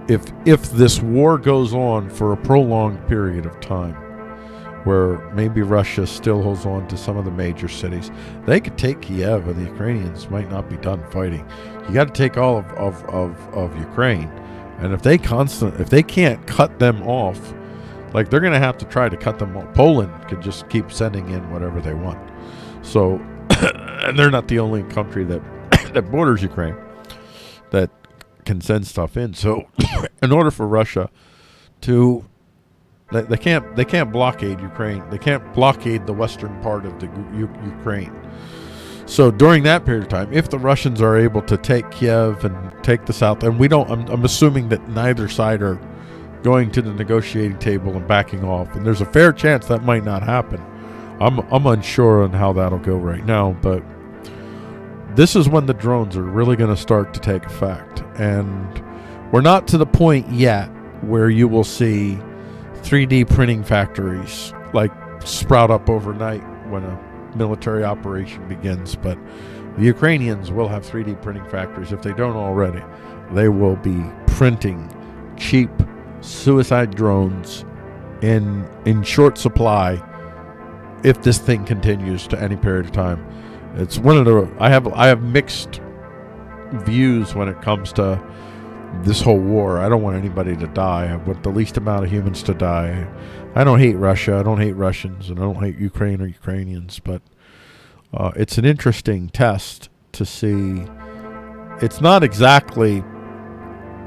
Speaker 1: if this war goes on for a prolonged period of time, where maybe Russia still holds on to some of the major cities, they could take Kiev, and the Ukrainians might not be done fighting. You got to take all of Ukraine, and if they can't cut them off, like they're going to have to try to cut them off. Poland could just keep sending in whatever they want. So, and they're not the only country that borders Ukraine that can send stuff in. So, in order for Russia to They can't blockade Ukraine. They can't blockade the western part of the Ukraine. So during that period of time, if the Russians are able to take Kiev and take the south, and I'm assuming that neither side are going to the negotiating table and backing off, and there's a fair chance that might not happen. I'm unsure on how that'll go right now, but this is when the drones are really going to start to take effect, and we're not to the point yet where you will see 3D printing factories like sprout up overnight when a military operation begins, but The Ukrainians will have 3D printing factories. If they don't already, they will be printing cheap suicide drones in short supply if this thing continues to any period of time. It's one of the I have mixed views when it comes to this whole war. I don't want anybody to die. I want the least amount of humans to die. I don't hate Russia. I don't hate Russians, and I don't hate Ukraine or Ukrainians, but it's an interesting test to see. It's not exactly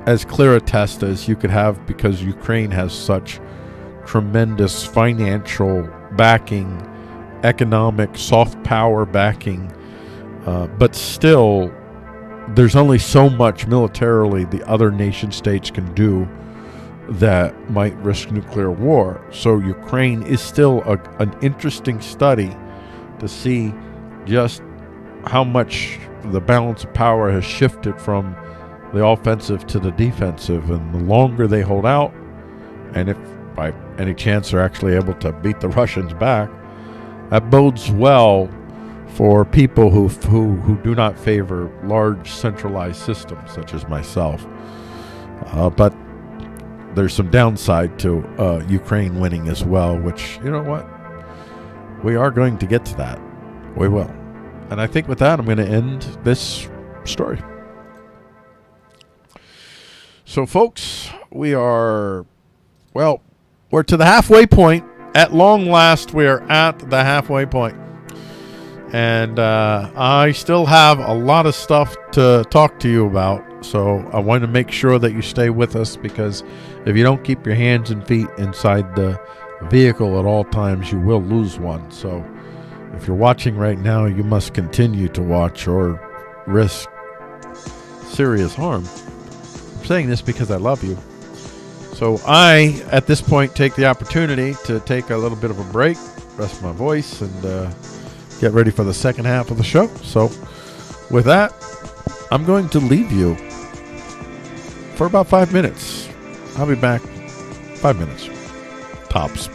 Speaker 1: as clear a test as you could have because Ukraine has such tremendous financial backing, economic, soft power backing, but still there's only so much militarily the other nation states can do that might risk nuclear war. So Ukraine is still an interesting study to see just how much the balance of power has shifted from the offensive to the defensive, and the longer they hold out, and if by any chance they're actually able to beat the Russians back, that bodes well for people who do not favor large centralized systems such as myself. But there's some downside to Ukraine winning as well, which, you know what, we are going to get to that. We will. And I think with that, I'm going to end this story. So, folks, we're to the halfway point. At long last, we are at the halfway point. And I still have a lot of stuff to talk to you about. So I want to make sure that you stay with us, because if you don't keep your hands and feet inside the vehicle at all times, you will lose one. So if you're watching right now, you must continue to watch or risk serious harm. I'm saying this because I love you. So I, at this point, take the opportunity to take a little bit of a break, rest my voice, and get ready for the second half of the show. So with that, I'm going to leave you for about 5 minutes. I'll be back 5 minutes, tops.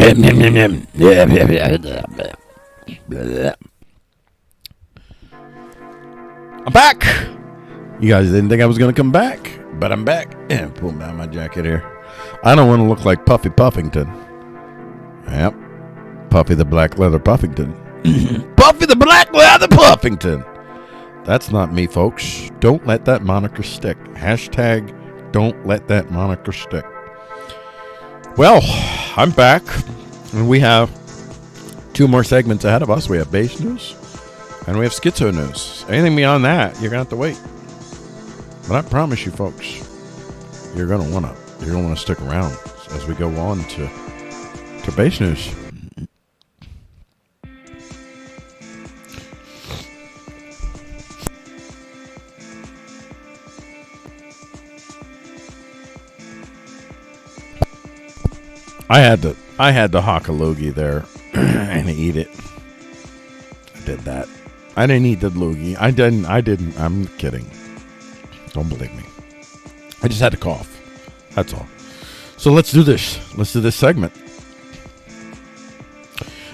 Speaker 1: I'm back. You guys didn't think I was going to come back, but I'm back. And pull down my jacket here. I don't want to look like Puffy Puffington. Yep. Puffy the Black Leather Puffington. Puffy the Black Leather Puffington. That's not me, folks. Don't let that moniker stick. Hashtag don't let that moniker stick. Well, I'm back. And we have 2 more segments ahead of us. We have base news and we have schizo news. Anything beyond that, you're going to have to wait. But I promise you, folks, you're going to want to stick around as we go on to base news. I had to hock a loogie there and eat it. I did that. I didn't eat the loogie. I didn't. I'm kidding. Don't believe me. I just had to cough. That's all. So let's do this. Let's do this segment.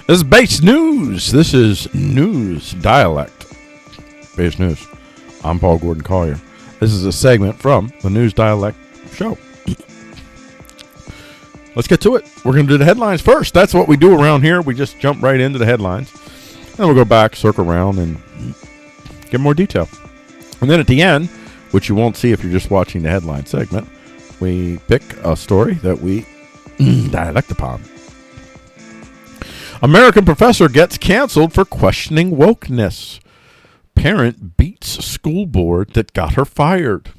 Speaker 1: This is base news. This is NewsDialect. Base news. I'm Paul Gordon Collier. This is a segment from the NewsDialect show. Let's get to it. We're going to do the headlines first. That's what we do around here. We just jump right into the headlines. Then we'll go back, circle around, and get more detail. And then at the end, which you won't see if you're just watching the headline segment, we pick a story that we dialect upon. American professor gets canceled for questioning wokeness. Parent beats school board that got her fired.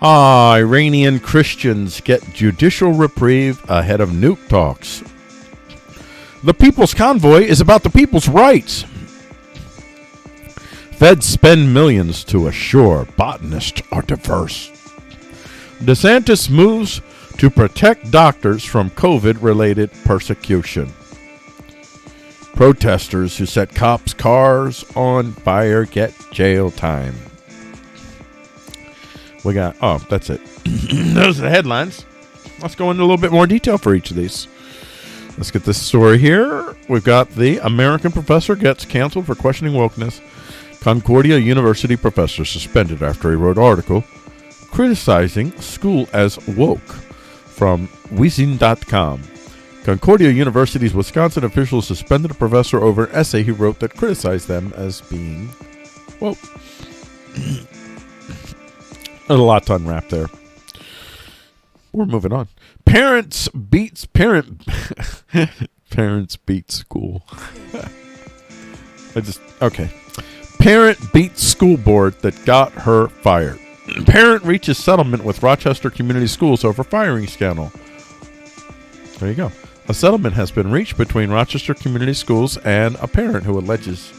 Speaker 1: Iranian Christians get judicial reprieve ahead of nuke talks. The People's Convoy is about the people's rights. Feds spend millions to assure botanists are diverse. DeSantis moves to protect doctors from COVID-related persecution. Protesters who set cops' cars on fire get jail time. We got, that's it. Those are the headlines. Let's go into a little bit more detail for each of these. Let's get this story here. We've got the American professor gets canceled for questioning wokeness. Concordia University professor suspended after he wrote article criticizing school as woke from Wizen.com. Concordia University's Wisconsin officials suspended a professor over an essay he wrote that criticized them as being woke. There's a lot to unwrap there. We're moving on. Parents beat school. Parent beats school board that got her fired. Parent reaches settlement with Rochester Community Schools over firing scandal. There you go. A settlement has been reached between Rochester Community Schools and a parent who alleges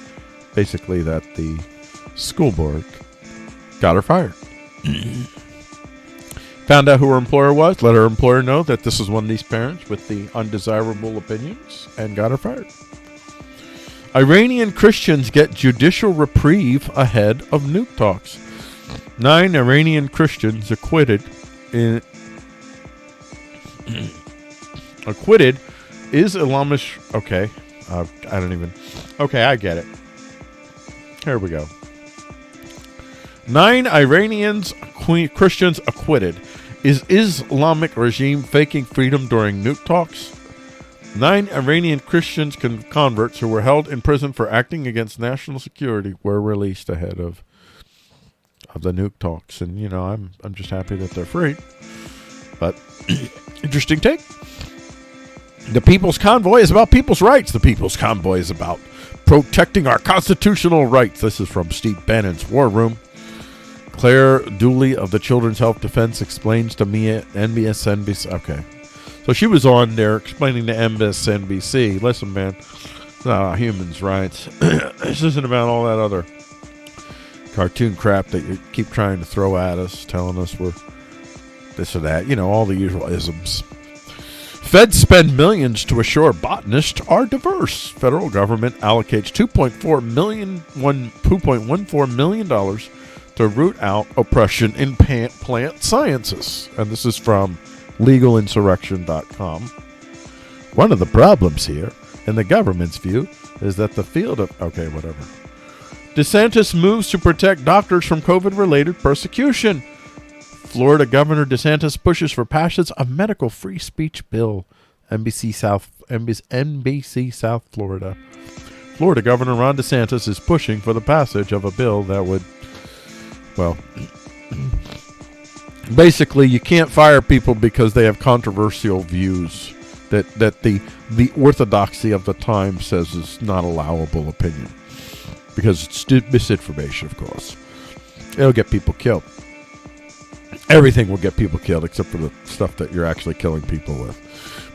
Speaker 1: basically that the school board got her fired. Found out who her employer was, let her employer know that this is one of these parents with the undesirable opinions, and got her fired. Iranian Christians get judicial reprieve ahead of nuke talks. 9 Iranian Christians acquitted Islamic. Okay, I get it. Here we go. 9 Iranians Christians acquitted. Is Islamic regime faking freedom during nuke talks? 9 Iranian Christians converts who were held in prison for acting against national security were released ahead of the nuke talks. And, you know, I'm just happy that they're free. But interesting take. The People's Convoy is about people's rights. The People's Convoy is about protecting our constitutional rights. This is from Steve Bannon's War Room. Claire Dooley of the Children's Health Defense explains to me at MSNBC. Okay. So she was on there explaining to MSNBC, listen, man, humans' rights. This isn't about all that other cartoon crap that you keep trying to throw at us, telling us we're this or that. You know, all the usual isms. Feds spend millions to assure botanists are diverse. Federal government allocates $2.14 million to root out oppression in plant sciences. And this is from legalinsurrection.com. One of the problems here, in the government's view, is that the field of... Okay, whatever. DeSantis moves to protect doctors from COVID-related persecution. Florida Governor DeSantis pushes for passage of medical free speech bill. NBC South Florida. Florida Governor Ron DeSantis is pushing for the passage of a bill that would, well, basically you can't fire people because they have controversial views that the orthodoxy of the time says is not allowable opinion. Because it's misinformation, of course. It'll get people killed. Everything will get people killed except for the stuff that you're actually killing people with.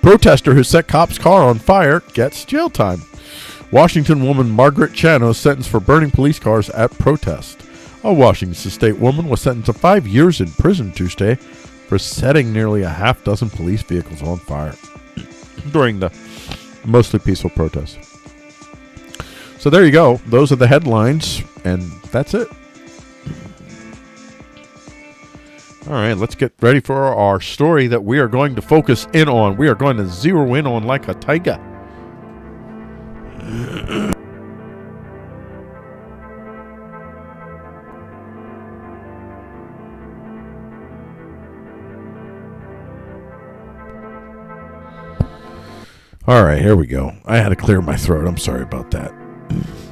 Speaker 1: Protester who set cop's car on fire gets jail time. Washington woman Margaret Chano sentenced for burning police cars at protest. A Washington state woman was sentenced to 5 years in prison Tuesday for setting nearly a half dozen police vehicles on fire during the mostly peaceful protest. So there you go. Those are the headlines, and that's it. All right, let's get ready for our story that we are going to focus in on. We are going to zero in on like a tiger. All right, here we go. I had to clear my throat. I'm sorry about that.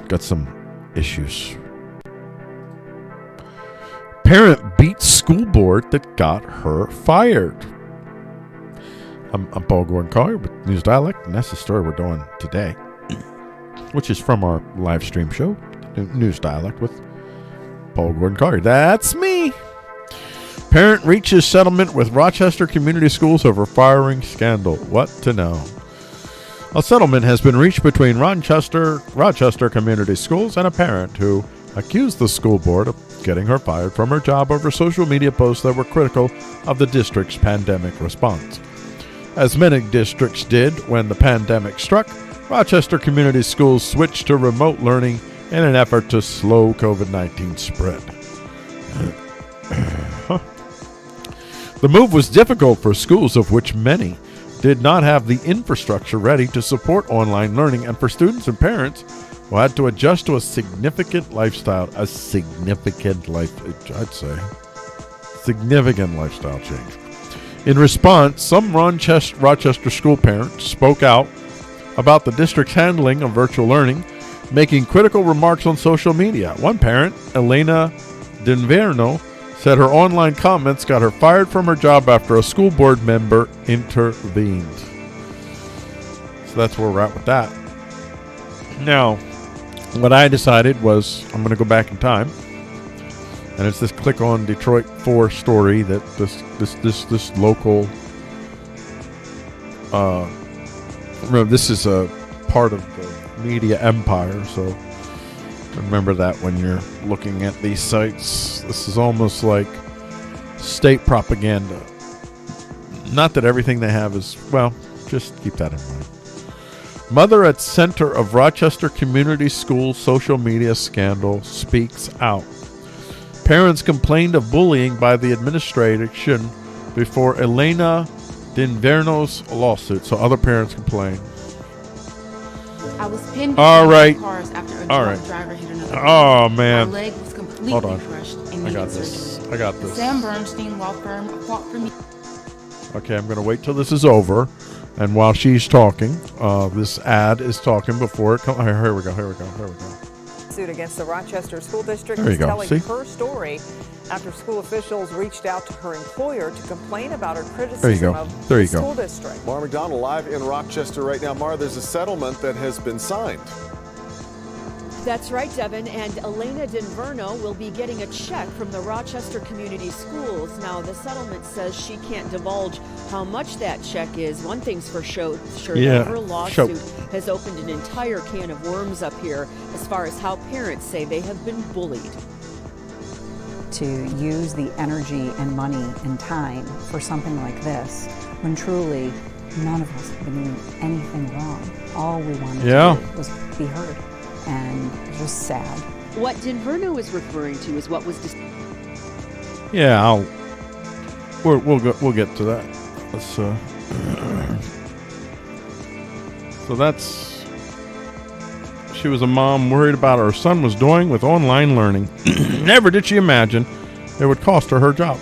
Speaker 1: Got some issues. Parent beats school board that got her fired. I'm Paul Gordon Collier with NewsDialect, and that's the story we're doing today, which is from our live stream show, NewsDialect with Paul Gordon Collier. That's me. Parent reaches settlement with Rochester Community Schools over firing scandal. What to know? A settlement has been reached between Rochester Community Schools and a parent who accused the school board of getting her fired from her job over social media posts that were critical of the district's pandemic response. As many districts did when the pandemic struck, Rochester Community Schools switched to remote learning in an effort to slow COVID-19 spread. The move was difficult for schools, of which many did not have the infrastructure ready to support online learning, and for students and parents who had to adjust to a significant lifestyle change. In response, some Rochester school parents spoke out about the district's handling of virtual learning, making critical remarks on social media. One parent, Elena Dinverno, said her online comments got her fired from her job after a school board member intervened. So that's where we're at with that. Now, what I decided was I'm going to go back in time, and it's this Click on Detroit 4 story that this local. This is a part of the media empire, so remember that when you're looking at these sites. This is almost like state propaganda. Not that everything they have is, well, just keep that in mind. Mother at center of Rochester Community School social media scandal speaks out. Parents complained of bullying by the administration before Elena Dinverno's lawsuit, so other parents complained.
Speaker 3: I was pinned
Speaker 1: All right.
Speaker 3: cars after a
Speaker 1: All right.
Speaker 3: driver hit another
Speaker 1: Oh,
Speaker 3: car.
Speaker 1: man.
Speaker 3: My leg was completely
Speaker 1: Hold on.
Speaker 3: crushed and
Speaker 1: I got
Speaker 3: needed
Speaker 1: this.
Speaker 3: surgery.
Speaker 1: I got this.
Speaker 3: Sam Bernstein Law Firm fought for me.
Speaker 1: Okay, I'm going to wait till this is over. And while she's talking, this ad is talking before it comes. Here we go.
Speaker 4: Suit against the Rochester School District
Speaker 1: There you
Speaker 4: is
Speaker 1: go.
Speaker 4: telling
Speaker 1: See?
Speaker 4: her story after school officials reached out to her employer to complain about her
Speaker 1: There you
Speaker 4: criticism
Speaker 1: go.
Speaker 4: of
Speaker 1: There
Speaker 4: the
Speaker 1: you go.
Speaker 4: school district.
Speaker 5: Mara McDonald live in Rochester right now. Mara, there's a settlement that has been signed.
Speaker 6: That's right, Devin, and Elena Dinverno will be getting a check from the Rochester Community Schools. Now, the settlement says she can't divulge how much that check is. One thing's for sure,
Speaker 1: Yeah,
Speaker 6: that her lawsuit has opened an entire can of worms up here as far as how parents say they have been bullied.
Speaker 7: To use the energy and money and time for something like this, when truly none of us have been doing anything wrong. All we wanted to do was be heard. And it's just sad.
Speaker 6: What Dinverno is referring to is what was
Speaker 1: Yeah, we'll get to that. Let's So she was a mom worried about what her son was doing with online learning. Never did she imagine it would cost her job.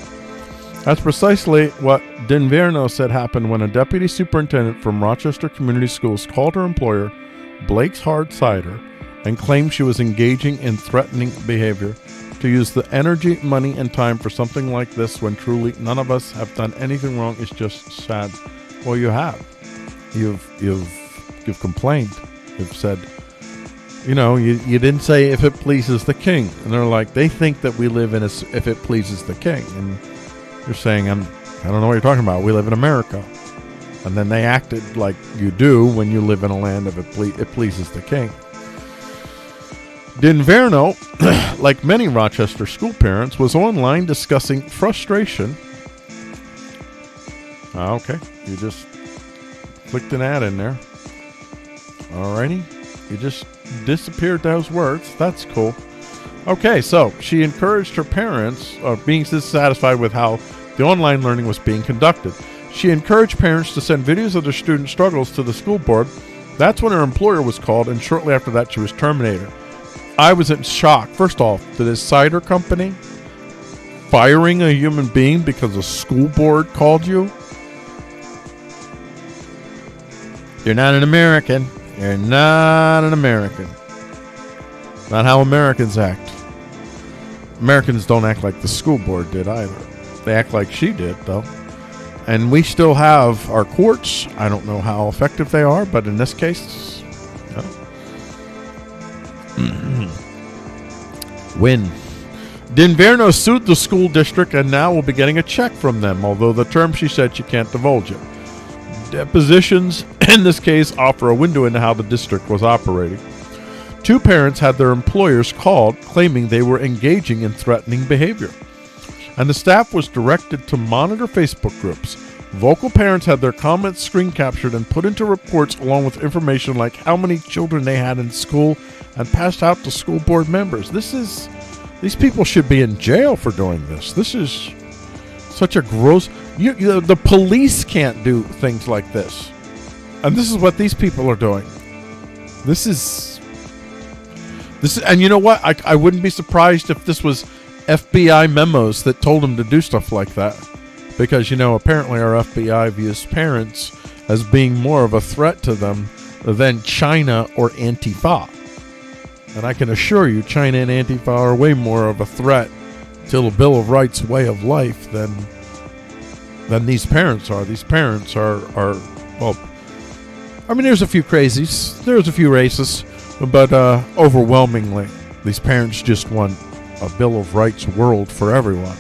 Speaker 1: That's precisely what Dinverno said happened when a deputy superintendent from Rochester Community Schools called her employer, Blake's Hard Cider, and claimed she was engaging in threatening behavior. To use the energy, money, and time for something like this when truly none of us have done anything wrong is just sad. Well, you have. You've complained. You've said, you didn't say if it pleases the king. And they're like, they think that we live in if it pleases the king. And you're saying, I don't know what you're talking about. We live in America. And then they acted like you do when you live in a land of it pleases the king. Dinverno, like many Rochester school parents, was online discussing frustration. Okay, you just clicked an ad in there. Alrighty, you just disappeared those words. That's cool. Okay, so she encouraged her parents, being dissatisfied with how the online learning was being conducted. She encouraged parents to send videos of their student struggles to the school board. That's when her employer was called, and shortly after that, she was terminated. I was in shock. First off, to this cider company firing a human being because a school board called you. You're not an American. You're not an American. Not how Americans act. Americans don't act like the school board did either. They act like she did, though. And we still have our courts. I don't know how effective they are, but in this case, no. Win. Dinverno sued the school district and now will be getting a check from them, although the term she said she can't divulge it. Depositions in this case offer a window into how the district was operating. Two parents had their employers called claiming they were engaging in threatening behavior, and the staff was directed to monitor Facebook groups. Vocal parents had their comments screen captured and put into reports along with information like how many children they had in school and passed out to school board members. These people should be in jail for doing this. This is such a gross... the police can't do things like this. And this is what these people are doing. This is... And you know what? I wouldn't be surprised if this was FBI memos that told them to do stuff like that. Because, apparently our FBI views parents as being more of a threat to them than China or Antifa. And I can assure you, China and Antifa are way more of a threat to the Bill of Rights way of life than these parents are. These parents are well, I mean, there's a few crazies, there's a few racists, but overwhelmingly, these parents just want a Bill of Rights world for everyone.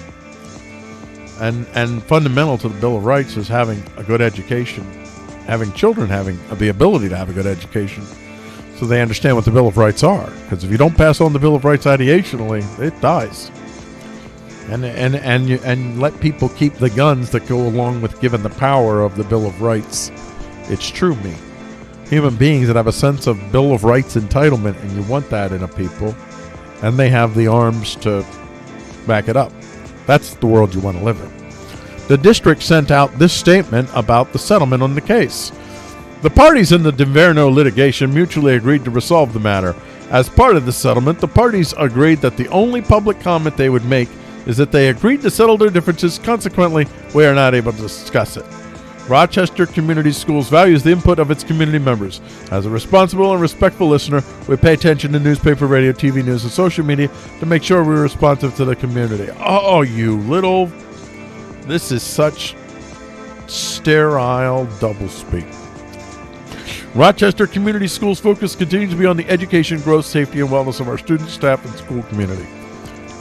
Speaker 1: And fundamental to the Bill of Rights is having a good education, having children having the ability to have a good education, so they understand what the Bill of Rights are. Because if you don't pass on the Bill of Rights ideationally, it dies. And let people keep the guns that go along with giving the power of the Bill of Rights. It's true me. Human beings that have a sense of Bill of Rights entitlement, and you want that in a people, and they have the arms to back it up. That's the world you want to live in. The district sent out this statement about the settlement on the case. The parties in the Dinverno litigation mutually agreed to resolve the matter. As part of the settlement, the parties agreed that the only public comment they would make is that they agreed to settle their differences. Consequently, we are not able to discuss it. Rochester Community Schools values the input of its community members. As a responsible and respectful listener, we pay attention to newspaper, radio, TV news, and social media to make sure we're responsive to the community. Oh, you little... This is such sterile doublespeak. Rochester Community Schools' focus continues to be on the education, growth, safety, and wellness of our students, staff, and school community.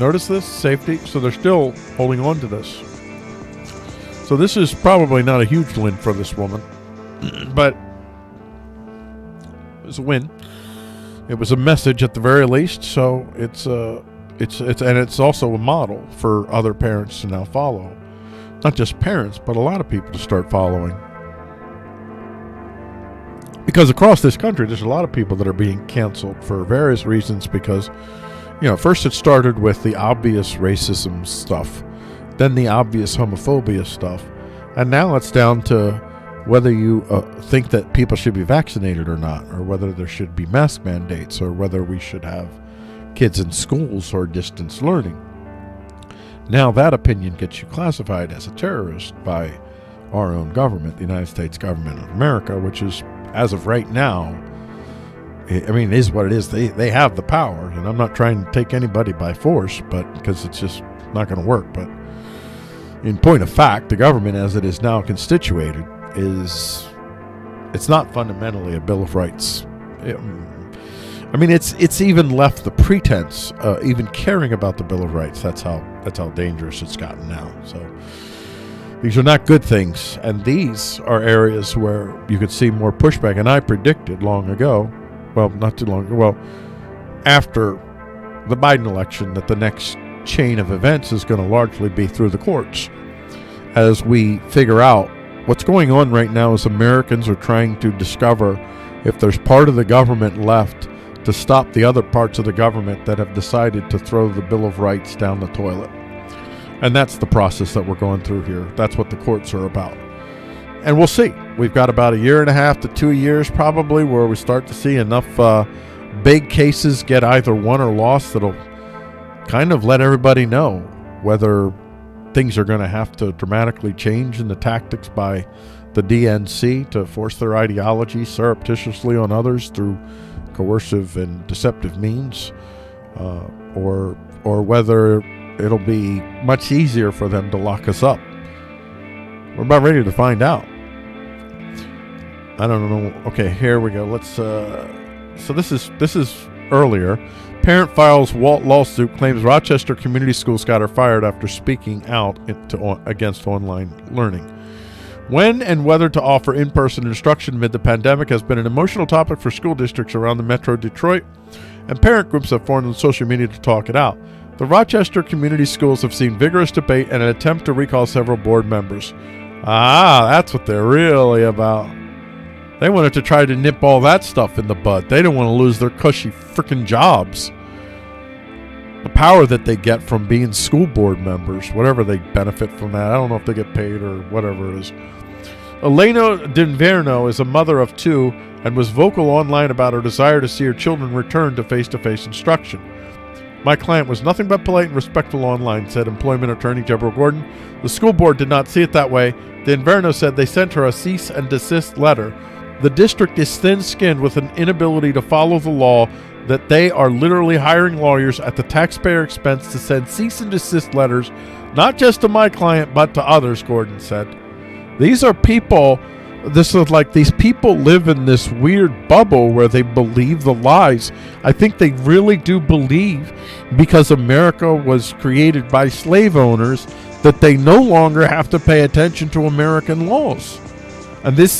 Speaker 1: Notice this? Safety. So they're still holding on to this. So this is probably not a huge win for this woman, but it was a win. It was a message at the very least. So it's also a model for other parents to now follow. Not just parents, but a lot of people to start following. Because across this country, there's a lot of people that are being canceled for various reasons because, first it started with the obvious racism stuff, then the obvious homophobia stuff, and now it's down to whether you think that people should be vaccinated or not, or whether there should be mask mandates, or whether we should have kids in schools or distance learning. Now that opinion gets you classified as a terrorist by our own government, the United States government of America, which is, as of right now, I mean, it is what it is. They have the power, and I'm not trying to take anybody by force, but because it's just not going to work. But in point of fact, the government as it is now constituted it's not fundamentally a Bill of Rights. I mean, it's even left the pretense even caring about the Bill of Rights. That's how dangerous it's gotten now. So these are not good things, and these are areas where you could see more pushback. And I predicted long ago, well, not too long ago, well, after the Biden election, that the next chain of events is going to largely be through the courts. As we figure out what's going on right now, is Americans are trying to discover if there's part of the government left to stop the other parts of the government that have decided to throw the Bill of Rights down the toilet. And that's the process that we're going through here. That's what the courts are about. And we'll see. We've got about 1.5 to 2 years probably where we start to see enough big cases get either won or lost that'll kind of let everybody know whether things are going to have to dramatically change in the tactics by the DNC to force their ideology surreptitiously on others through coercive and deceptive means, or whether it'll be much easier for them to lock us up. We're about ready to find out. I don't know. Okay, here we go. Let's. So this is earlier. Parent files lawsuit, claims Rochester Community Schools got her fired after speaking out against online learning. When and whether to offer in-person instruction amid the pandemic has been an emotional topic for school districts around the Metro Detroit, and parent groups have formed on social media to talk it out. The Rochester Community Schools have seen vigorous debate and an attempt to recall several board members. That's what they're really about. They wanted to try to nip all that stuff in the bud. They don't want to lose their cushy freaking jobs. The power that they get from being school board members, whatever they benefit from that. I don't know if they get paid or whatever it is. Elena Dinverno is a mother of 2 and was vocal online about her desire to see her children return to face-to-face instruction. My client was nothing but polite and respectful online, said employment attorney Deborah Gordon. The school board did not see it that way. Dinverno said they sent her a cease and desist letter. The district is thin-skinned with an inability to follow the law that they are literally hiring lawyers at the taxpayer expense to send cease and desist letters, not just to my client, but to others, Gordon said. These are people, this is like these people live in this weird bubble where they believe the lies. I think they really do believe, because America was created by slave owners, that they no longer have to pay attention to American laws. And this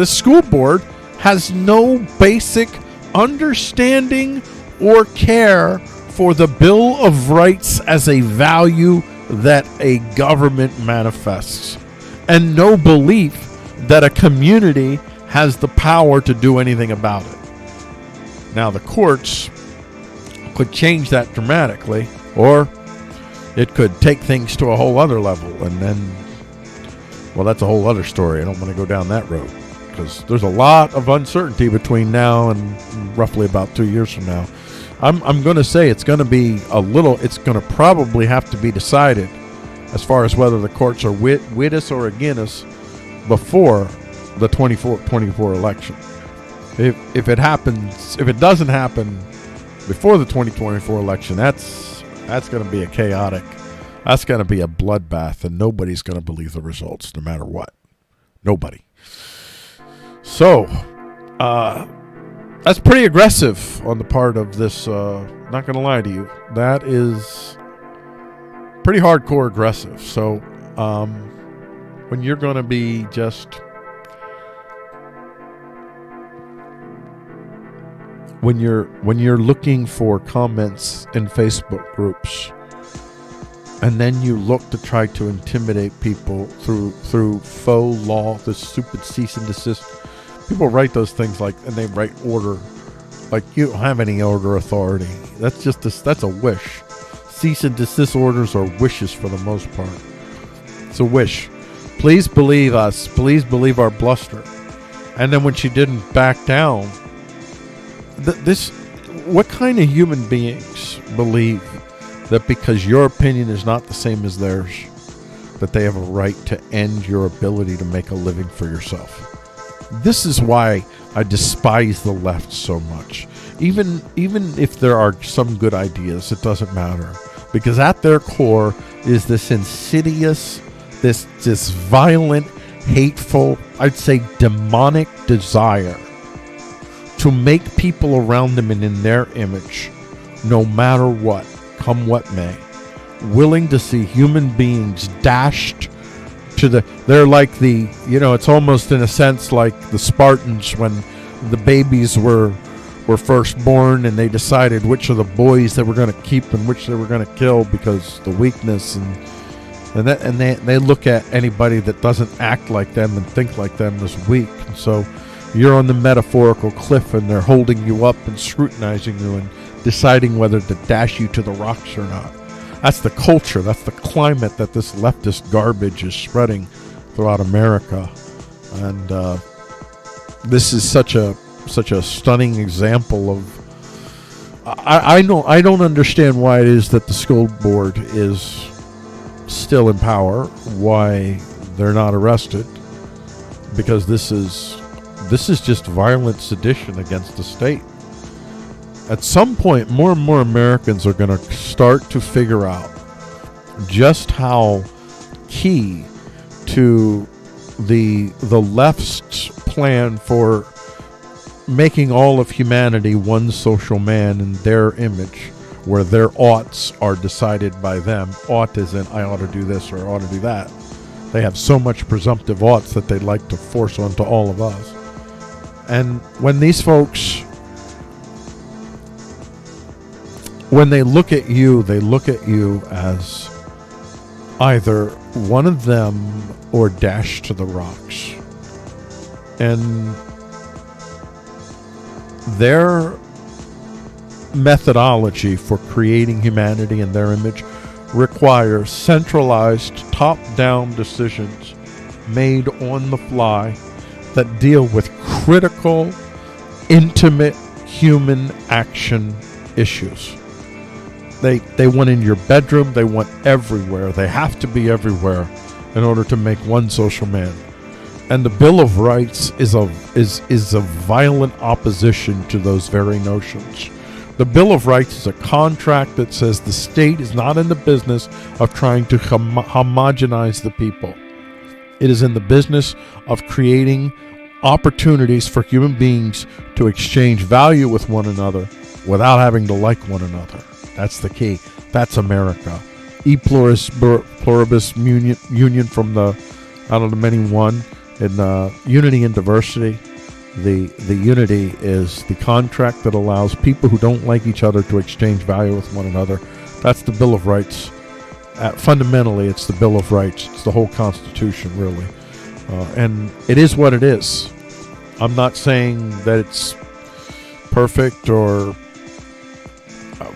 Speaker 1: school board has no basic understanding or care for the Bill of Rights as a value that a government manifests, and no belief that a community has the power to do anything about it. Now, the courts could change that dramatically, or it could take things to a whole other level, and then, well, that's a whole other story. I don't want to go down that road, because there's a lot of uncertainty between now and roughly about 2 years from now. I'm going to say it's going to be it's going to probably have to be decided as far as whether the courts are with us or against us before the 24 election. If it doesn't happen before the 2024 election, that's going to be that's going to be a bloodbath, and nobody's going to believe the results no matter what. Nobody. So, that's pretty aggressive on the part of this, not going to lie to you. That is pretty hardcore aggressive. So, when you're going to be just, when you're looking for comments in Facebook groups, and then you look to try to intimidate people through faux law, this stupid cease and desist. People write those things and they write order, like you don't have any order authority. That's a wish. Cease and desist orders are wishes for the most part. It's a wish. Please believe us. Please believe our bluster. And then when she didn't back down, what kind of human beings believe that because your opinion is not the same as theirs, that they have a right to end your ability to make a living for yourself? This is why I despise the left so much. Even if there are some good ideas, it doesn't matter. Because at their core is this insidious, this violent, hateful, I'd say demonic desire to make people around them and in their image, no matter what, come what may, willing to see human beings dashed to they're like it's almost in a sense like the Spartans when the babies were first born and they decided which of the boys they were going to keep and which they were going to kill because the weakness and they look at anybody that doesn't act like them and think like them as weak. And so you're on the metaphorical cliff and they're holding you up and scrutinizing you and deciding whether to dash you to the rocks or not. That's the culture, that's the climate that this leftist garbage is spreading throughout America. And this is such a stunning example of I don't understand why it is that the school board is still in power, why they're not arrested, because this is just violent sedition against the state. At some point, more and more Americans are going to start to figure out just how key to the left's plan for making all of humanity one social man in their image, where their oughts are decided by them. Ought is in, I ought to do this or I ought to do that. They have so much presumptive oughts that they'd like to force onto all of us. And when these folks, when they look at you as either one of them or dashed to the rocks. And their methodology for creating humanity in their image requires centralized, top-down decisions made on the fly that deal with critical, intimate human action issues. They want in your bedroom, they want everywhere. They have to be everywhere in order to make one social man. And the Bill of Rights is a violent opposition to those very notions. The Bill of Rights is a contract that says the state is not in the business of trying to homogenize the people. It is in the business of creating opportunities for human beings to exchange value with one another without having to like one another. That's the key. That's America. E pluribus union from the out of the many one. In unity and diversity, the unity is the contract that allows people who don't like each other to exchange value with one another. That's the Bill of Rights. Fundamentally, it's the Bill of Rights. It's the whole Constitution, really. And it is what it is. I'm not saying that it's perfect or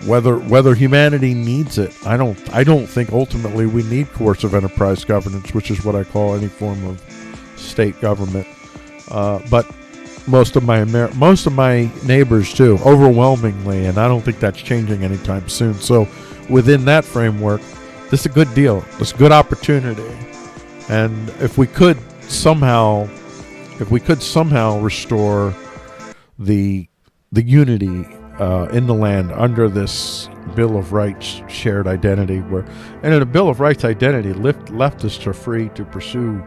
Speaker 1: whether humanity needs it. I don't think ultimately we need coercive enterprise governance, which is what I call any form of state government. But most of my neighbors do, overwhelmingly, and I don't think that's changing anytime soon. So within that framework, this is a good deal. It's a good opportunity. And if we could somehow restore the unity in the land under this Bill of Rights shared identity, and in a Bill of Rights identity, leftists are free to pursue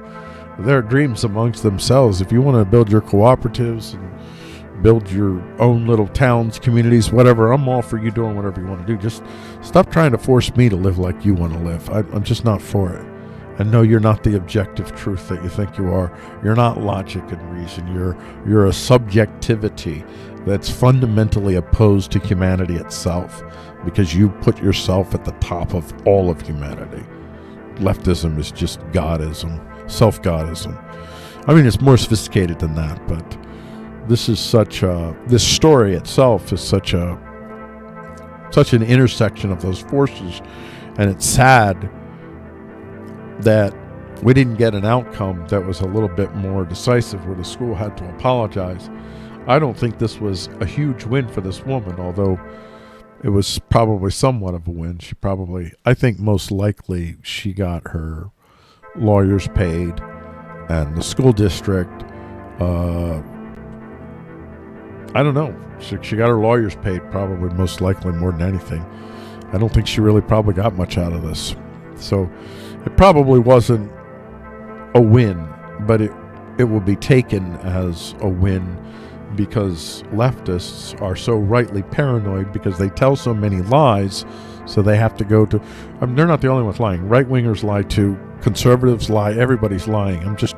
Speaker 1: their dreams amongst themselves. If you want to build your cooperatives and build your own little towns, communities, whatever, I'm all for you doing whatever you want to do. Just stop trying to force me to live like you want to live. I'm just not for it. And no, you're not the objective truth that you think you are. You're not logic and reason. You're a subjectivity that's fundamentally opposed to humanity itself, because you put yourself at the top of all of humanity. Leftism is just godism, self-godism. I mean, it's more sophisticated than that, but this is this story itself is such an intersection of those forces, and it's sad that we didn't get an outcome that was a little bit more decisive where the school had to apologize. I don't think this was a huge win for this woman, although it was probably somewhat of a win. I think most likely she got her lawyers paid, and the school district, I don't know. She got her lawyers paid probably most likely more than anything. I don't think she really probably got much out of this. So it probably wasn't a win, but it will be taken as a win because leftists are so rightly paranoid because they tell so many lies, so they have to go to... they're not the only ones lying. Right-wingers lie too. Conservatives lie. Everybody's lying. I'm just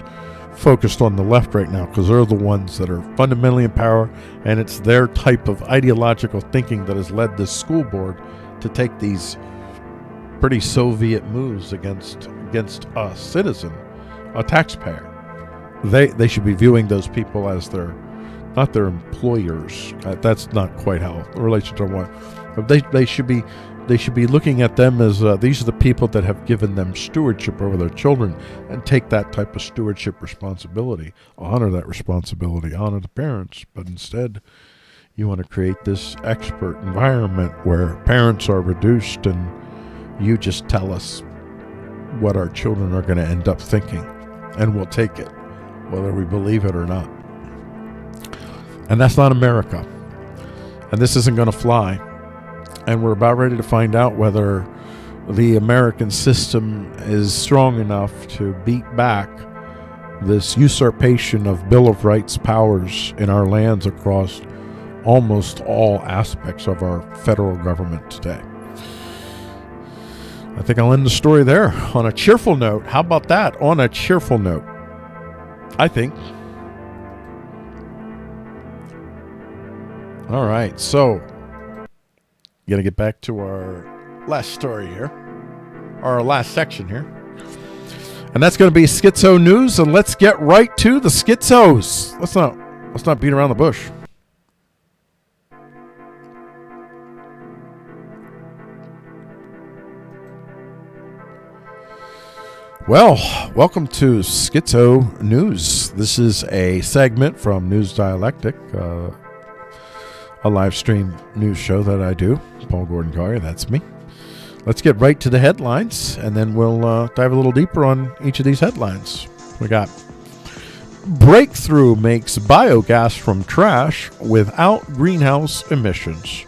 Speaker 1: focused on the left right now because they're the ones that are fundamentally in power, and it's their type of ideological thinking that has led this school board to take these pretty Soviet moves against a citizen, a taxpayer. They should be viewing those people as not their employers. That's not quite how the relations are one. They should be looking at them as these are the people that have given them stewardship over their children, and take that type of stewardship responsibility, honor that responsibility, honor the parents. But instead, you want to create this expert environment where parents are reduced and you just tell us what our children are going to end up thinking, and we'll take it, whether we believe it or not. And that's not America. And this isn't going to fly. And we're about ready to find out whether the American system is strong enough to beat back this usurpation of Bill of Rights powers in our lands across almost all aspects of our federal government today. I think I'll end the story there on a cheerful note. How about that? On a cheerful note, I think. All right, so going to get back to our last story here, our last section here, and that's going to be Schizo News. And let's get right to the schizos. Let's not beat around the bush. Well, welcome to Schizo News. This is a segment from NewsDialect, a live stream news show that I do. Paul Gordon Collier, that's me. Let's get right to the headlines, and then we'll dive a little deeper on each of these headlines. We got breakthrough makes biogas from trash without greenhouse emissions.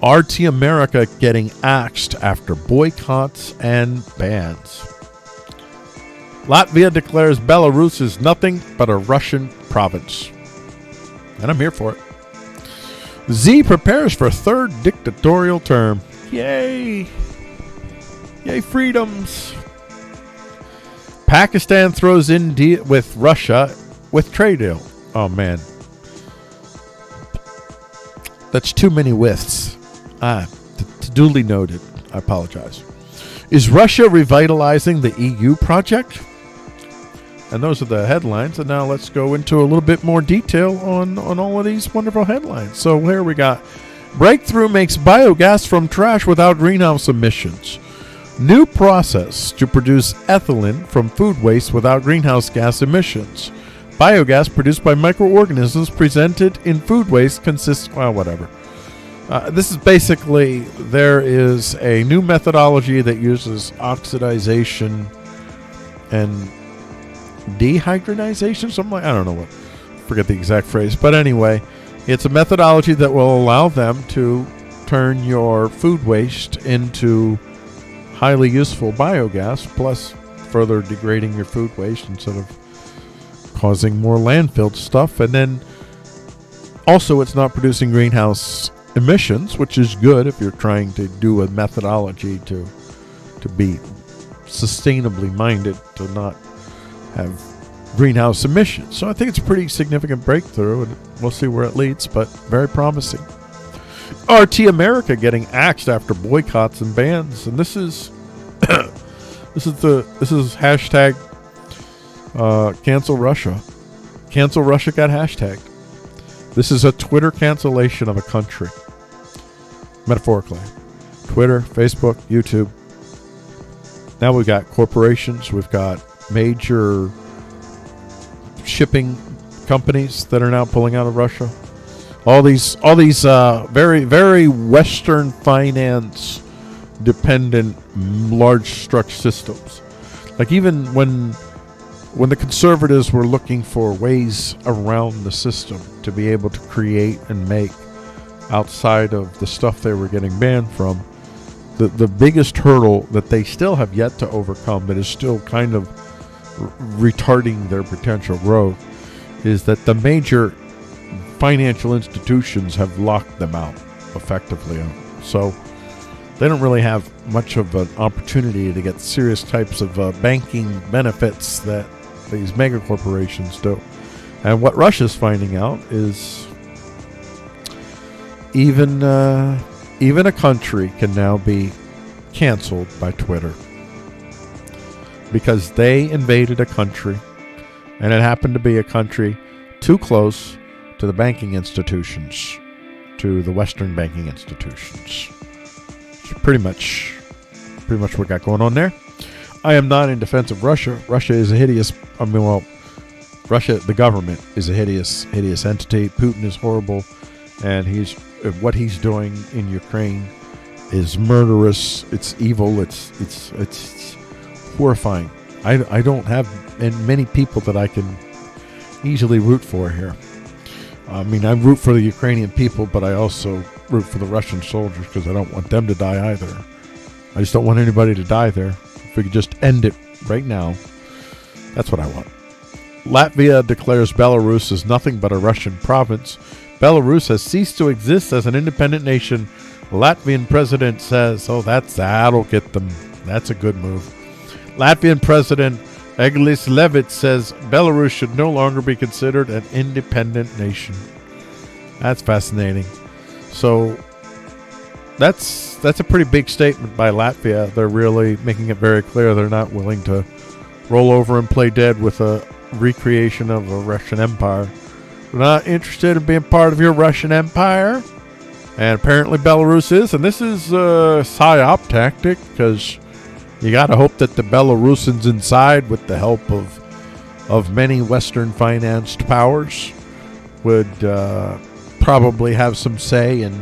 Speaker 1: RT America getting axed after boycotts and bans. Latvia declares Belarus is nothing but a Russian province. And I'm here for it. Z prepares for third dictatorial term. Yay! Yay, freedoms! Pakistan throws in deal with Russia with trade deal. Oh, man. That's too many withs. Duly noted. I apologize. Is Russia revitalizing the EU project? And those are the headlines. And now let's go into a little bit more detail on all of these wonderful headlines. So here we got breakthrough makes biogas from trash without greenhouse emissions. New process to produce ethylene from food waste without greenhouse gas emissions. Biogas produced by microorganisms presented in food waste consists... Well, whatever. This is basically, there is a new methodology that uses oxidization and dehydrogenation, something like, I don't know what, forget the exact phrase, but anyway, it's a methodology that will allow them to turn your food waste into highly useful biogas, plus further degrading your food waste instead of causing more landfill stuff. And then also it's not producing greenhouse emissions, which is good if you're trying to do a methodology to be sustainably minded, to not have greenhouse emissions. So I think it's a pretty significant breakthrough, and we'll see where it leads, but very promising. RT America getting axed after boycotts and bans, and this is this is hashtag cancel Russia. Cancel Russia got hashtagged. This is a Twitter cancellation of a country, metaphorically. Twitter, Facebook, YouTube. Now we've got corporations. We've got major shipping companies that are now pulling out of Russia. All these very, very Western finance dependent large structure systems. Like even when the conservatives were looking for ways around the system to be able to create and make outside of the stuff they were getting banned from, the biggest hurdle that they still have yet to overcome, that is still kind of retarding their potential growth, is that the major financial institutions have locked them out effectively. So they don't really have much of an opportunity to get serious types of banking benefits that these mega corporations do. And what Russia's finding out is even a country can now be canceled by Twitter because they invaded a country, and it happened to be a country too close to the banking institutions, to the Western banking institutions. So pretty much what we got going on there. I am not in defense of Russia. Russia is a hideous. Russia, the government, is a hideous entity. Putin is horrible, and what he's doing in Ukraine is murderous. It's evil. It's horrifying. I don't have many people that I can easily root for here. I mean, I root for the Ukrainian people, but I also root for the Russian soldiers because I don't want them to die either. I just don't want anybody to die there. If we could just end it right now, that's what I want. Latvia declares Belarus is nothing but a Russian province. Belarus has ceased to exist as an independent nation. The Latvian president says, that'll get them. That's a good move. Latvian President Eglis Levits says Belarus should no longer be considered an independent nation. That's fascinating. So that's a pretty big statement by Latvia. They're really making it very clear they're not willing to roll over and play dead with a recreation of a Russian empire. We're not interested in being part of your Russian empire. And apparently Belarus is. And this is a psyop tactic because you got to hope that the Belarusians inside, with the help of many Western financed powers, would probably have some say in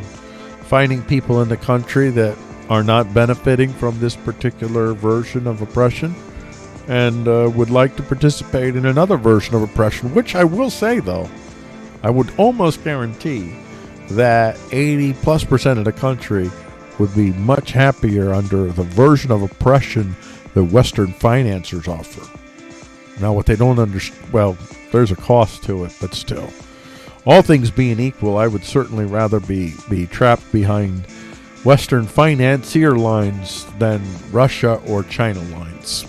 Speaker 1: finding people in the country that are not benefiting from this particular version of oppression and would like to participate in another version of oppression, which I will say, though, I would almost guarantee that 80+% of the country would be much happier under the version of oppression that Western financiers offer. Now, what they don't understand, well, there's a cost to it, but still. All things being equal, I would certainly rather be trapped behind Western financier lines than Russia or China lines.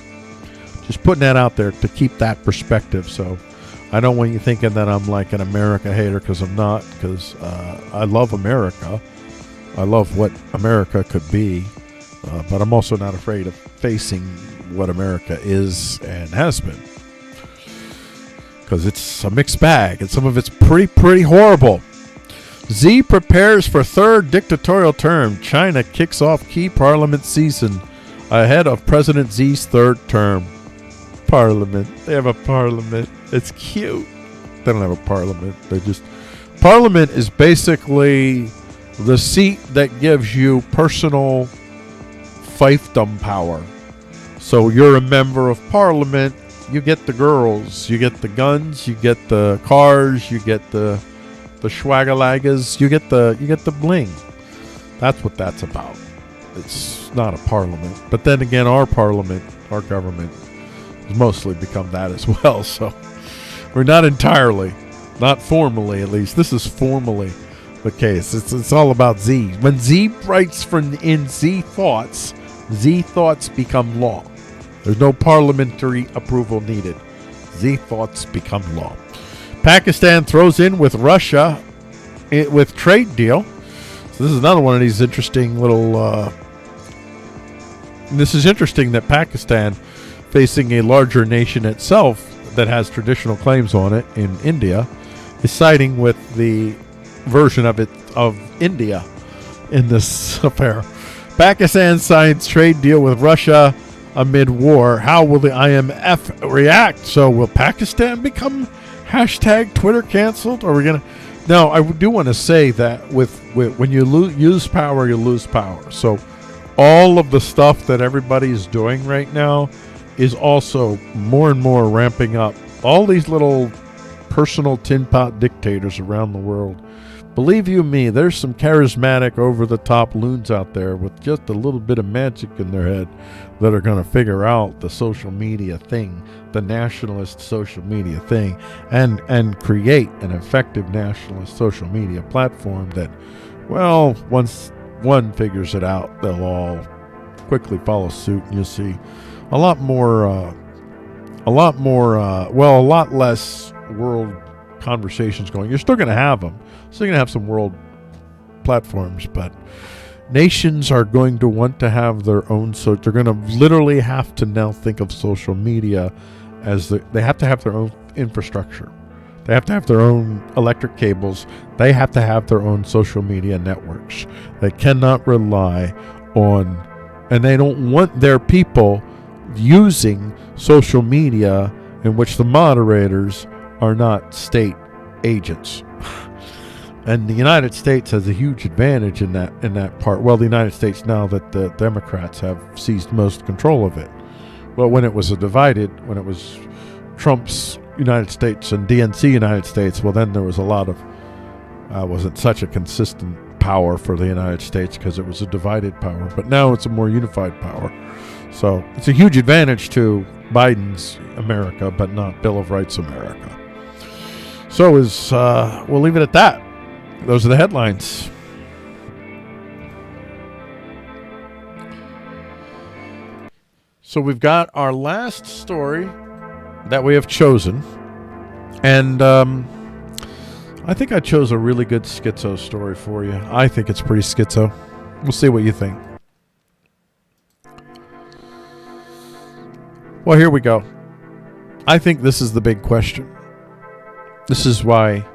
Speaker 1: Just putting that out there to keep that perspective. So I don't want you thinking that I'm like an America hater, because I'm not, because I love America. I love what America could be, but I'm also not afraid of facing what America is and has been, because it's a mixed bag, and some of it's pretty horrible. Xi prepares for third dictatorial term. China kicks off key parliament season ahead of President Xi's third term. Parliament. They have a parliament. It's cute. They don't have a parliament. Parliament is basically the seat that gives you personal fiefdom power. So you're a member of parliament. You get the girls, you get the guns, you get the cars, you get the schwagalagas, you get the bling. That's what that's about. It's not a parliament. But then again, our parliament, our government, has mostly become that as well. So we're not entirely, not formally at least. This is formally the case. It's all about Xi. When Xi writes in Xi thoughts become law. There's no parliamentary approval needed. Xi thoughts become law. Pakistan throws in with Russia with trade deal. So this is another one of these interesting little. This is interesting that Pakistan, facing a larger nation itself that has traditional claims on it in India, is siding with the version of India in this affair. Pakistan signs trade deal with Russia amid war. How will the IMF react? So will Pakistan become hashtag Twitter canceled? Or are we going to... Now, I do want to say that with when you use power, you lose power. So all of the stuff that everybody is doing right now is also more and more ramping up. All these little personal tin pot dictators around the world. Believe you me, there's some charismatic, over-the-top loons out there with just a little bit of magic in their head that are going to figure out the social media thing, the nationalist social media thing, and create an effective nationalist social media platform that, well, once one figures it out, they'll all quickly follow suit, and you'll see a lot less world conversations going. You're still going to have them. Still going to have some world platforms, but nations are going to want to have their own. So they're going to literally have to now think of social media as they have to have their own infrastructure. They have to have their own electric cables. They have to have their own social media networks. They cannot rely on, and they don't want their people using social media in which the moderators are not state agents. And the United States has a huge advantage in that part. Well, the United States, now that the Democrats have seized most control of it. Well, when it was when it was Trump's United States and DNC United States, well, then there was a lot of, wasn't such a consistent power for the United States because it was a divided power. But now it's a more unified power. So it's a huge advantage to Biden's America, but not Bill of Rights America. So we'll leave it at that. Those are the headlines. So we've got our last story that we have chosen. And I think I chose a really good schizo story for you. I think it's pretty schizo. We'll see what you think. Well, here we go. I think this is the big question. This is why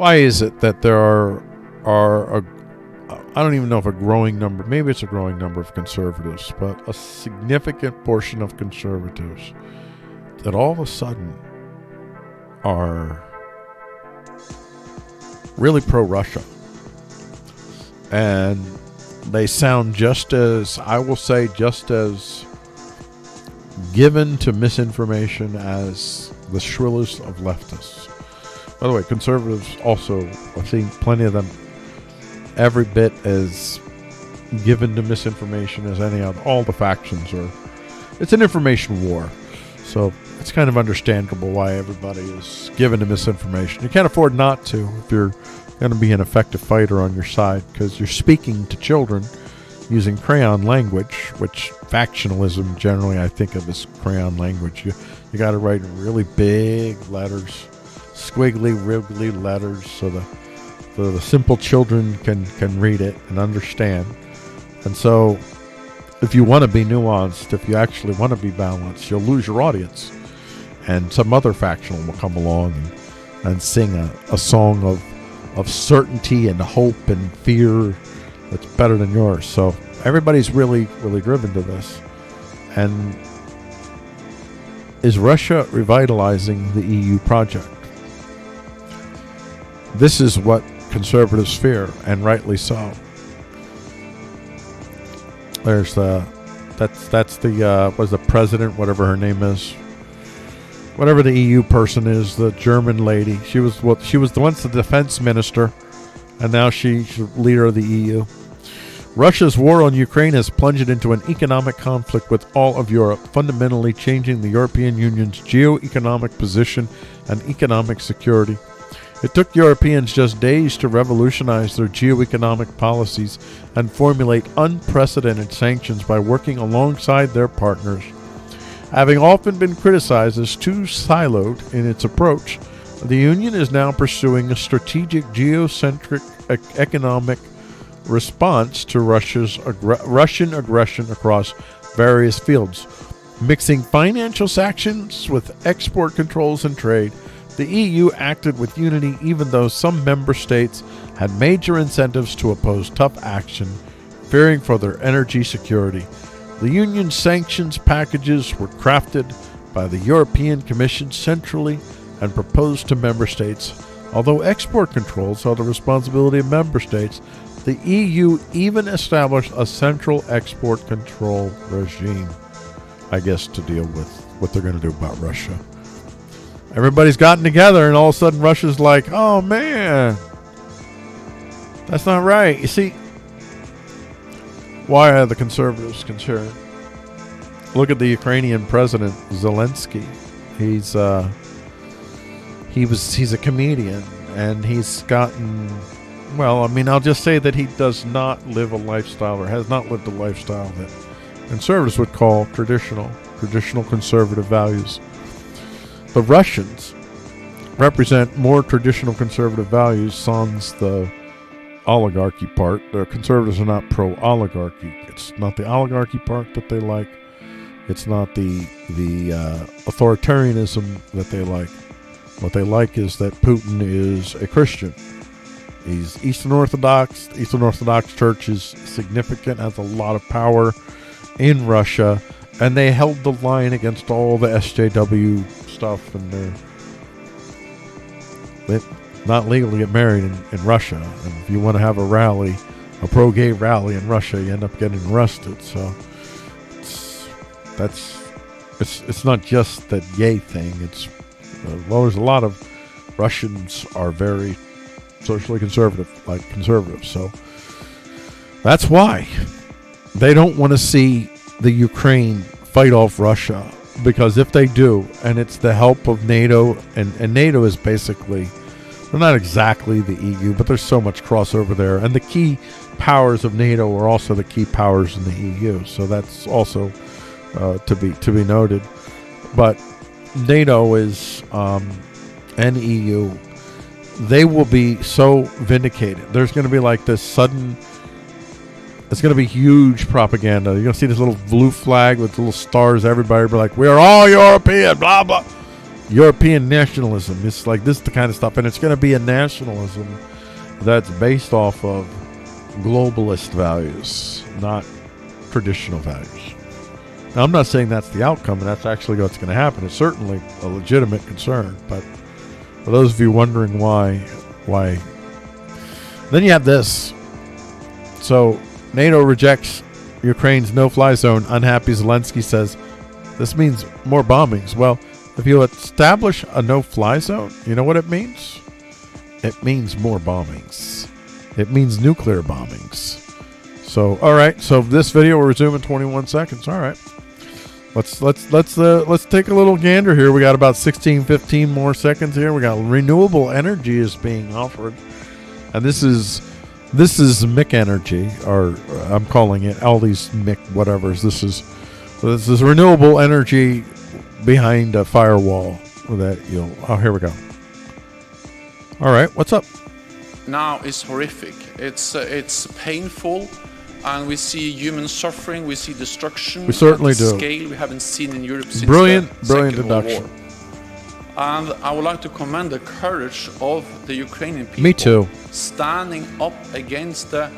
Speaker 1: is it that there are I don't even know if a growing number, maybe it's a growing number of conservatives, but a significant portion of conservatives that all of a sudden are really pro-Russia. And they sound just as, I will say, just as given to misinformation as the shrillest of leftists. By the way, conservatives also, I've seen plenty of them every bit as given to misinformation as any other. All the factions are. It's an information war. So it's kind of understandable why everybody is given to misinformation. You can't afford not to if you're going to be an effective fighter on your side, because you're speaking to children using crayon language, which factionalism generally I think of as crayon language. You got to write really big letters, squiggly, wriggly letters, so the simple children can read it and understand. And so if you want to be nuanced, if you actually want to be balanced, you'll lose your audience. And some other faction will come along and sing a song of certainty and hope and fear that's better than yours. So everybody's really, really driven to this. And is Russia revitalizing the EU project? This is what conservatives fear, and rightly so. There's that's the was the president, whatever her name is, whatever the EU person is, the German lady. She was once the defense minister, and now she's leader of the EU. Russia's war on Ukraine has plunged into an economic conflict with all of Europe, fundamentally changing the European Union's geo-economic position and economic security. It took Europeans just days to revolutionize their geo-economic policies and formulate unprecedented sanctions by working alongside their partners. Having often been criticized as too siloed in its approach, the Union is now pursuing a strategic geocentric economic response to Russian aggression across various fields. Mixing financial sanctions with export controls and trade, the EU acted with unity even though some member states had major incentives to oppose tough action, fearing for their energy security. The Union sanctions packages were crafted by the European Commission centrally and proposed to member states. Although export controls are the responsibility of member states, the EU even established a central export control regime, I guess, to deal with what they're going to do about Russia. Everybody's gotten together, and all of a sudden Russia's like, oh man, that's not right. You see, why are the conservatives concerned? Look at the Ukrainian president, Zelensky. He's a comedian, and he's gotten, well, I mean, I'll just say that he does not live a lifestyle, or has not lived a lifestyle that conservatives would call traditional conservative values. The Russians represent more traditional conservative values, sans the oligarchy part. The conservatives are not pro-oligarchy. It's not the oligarchy part that they like. It's not the authoritarianism that they like. What they like is that Putin is a Christian. He's Eastern Orthodox. The Eastern Orthodox Church is significant, has a lot of power in Russia, and they held the line against all the SJW stuff, and they're not legal to get married in Russia. And if you want to have a rally, a pro-gay rally in Russia, you end up getting arrested. So it's not just that gay thing. It's well, there's a lot of Russians are very socially conservative, like conservatives. So that's why they don't want to see the Ukraine fight off Russia, because if they do, and it's the help of NATO, and NATO is basically, they're not exactly the EU, but there's so much crossover there, and the key powers of NATO are also the key powers in the EU, so that's also to be noted. But NATO is and EU, they will be so vindicated. There's going to be like this sudden, it's going to be huge propaganda. You're going to see this little blue flag with little stars. Everybody will be like, we are all European, blah, blah. European nationalism. It's like, this is the kind of stuff. And it's going to be a nationalism that's based off of globalist values, not traditional values. Now, I'm not saying that's the outcome, and that's actually what's going to happen. It's certainly a legitimate concern. But for those of you wondering why, then you have this. So NATO rejects Ukraine's no-fly zone. Unhappy Zelensky says this means more bombings. Well, if you establish a no-fly zone, you know what it means? It means more bombings. It means nuclear bombings. So, all right. So this video will resume in 21 seconds. All right. Let's take a little gander here. We got about 15 more seconds here. We got renewable energy is being offered, and this is MIC energy, or I'm calling it all these MIC whatevers. This is renewable energy behind a firewall that you'll. Oh, here we go. All right, what's up?
Speaker 8: Now it's horrific. It's painful. And we see human suffering, we see destruction.
Speaker 1: We certainly do.
Speaker 8: Scale we haven't seen in Europe since
Speaker 1: brilliant
Speaker 8: the Second
Speaker 1: deduction.
Speaker 8: World War. And I would like to commend the courage of the Ukrainian people.
Speaker 1: Me too.
Speaker 8: Standing up against the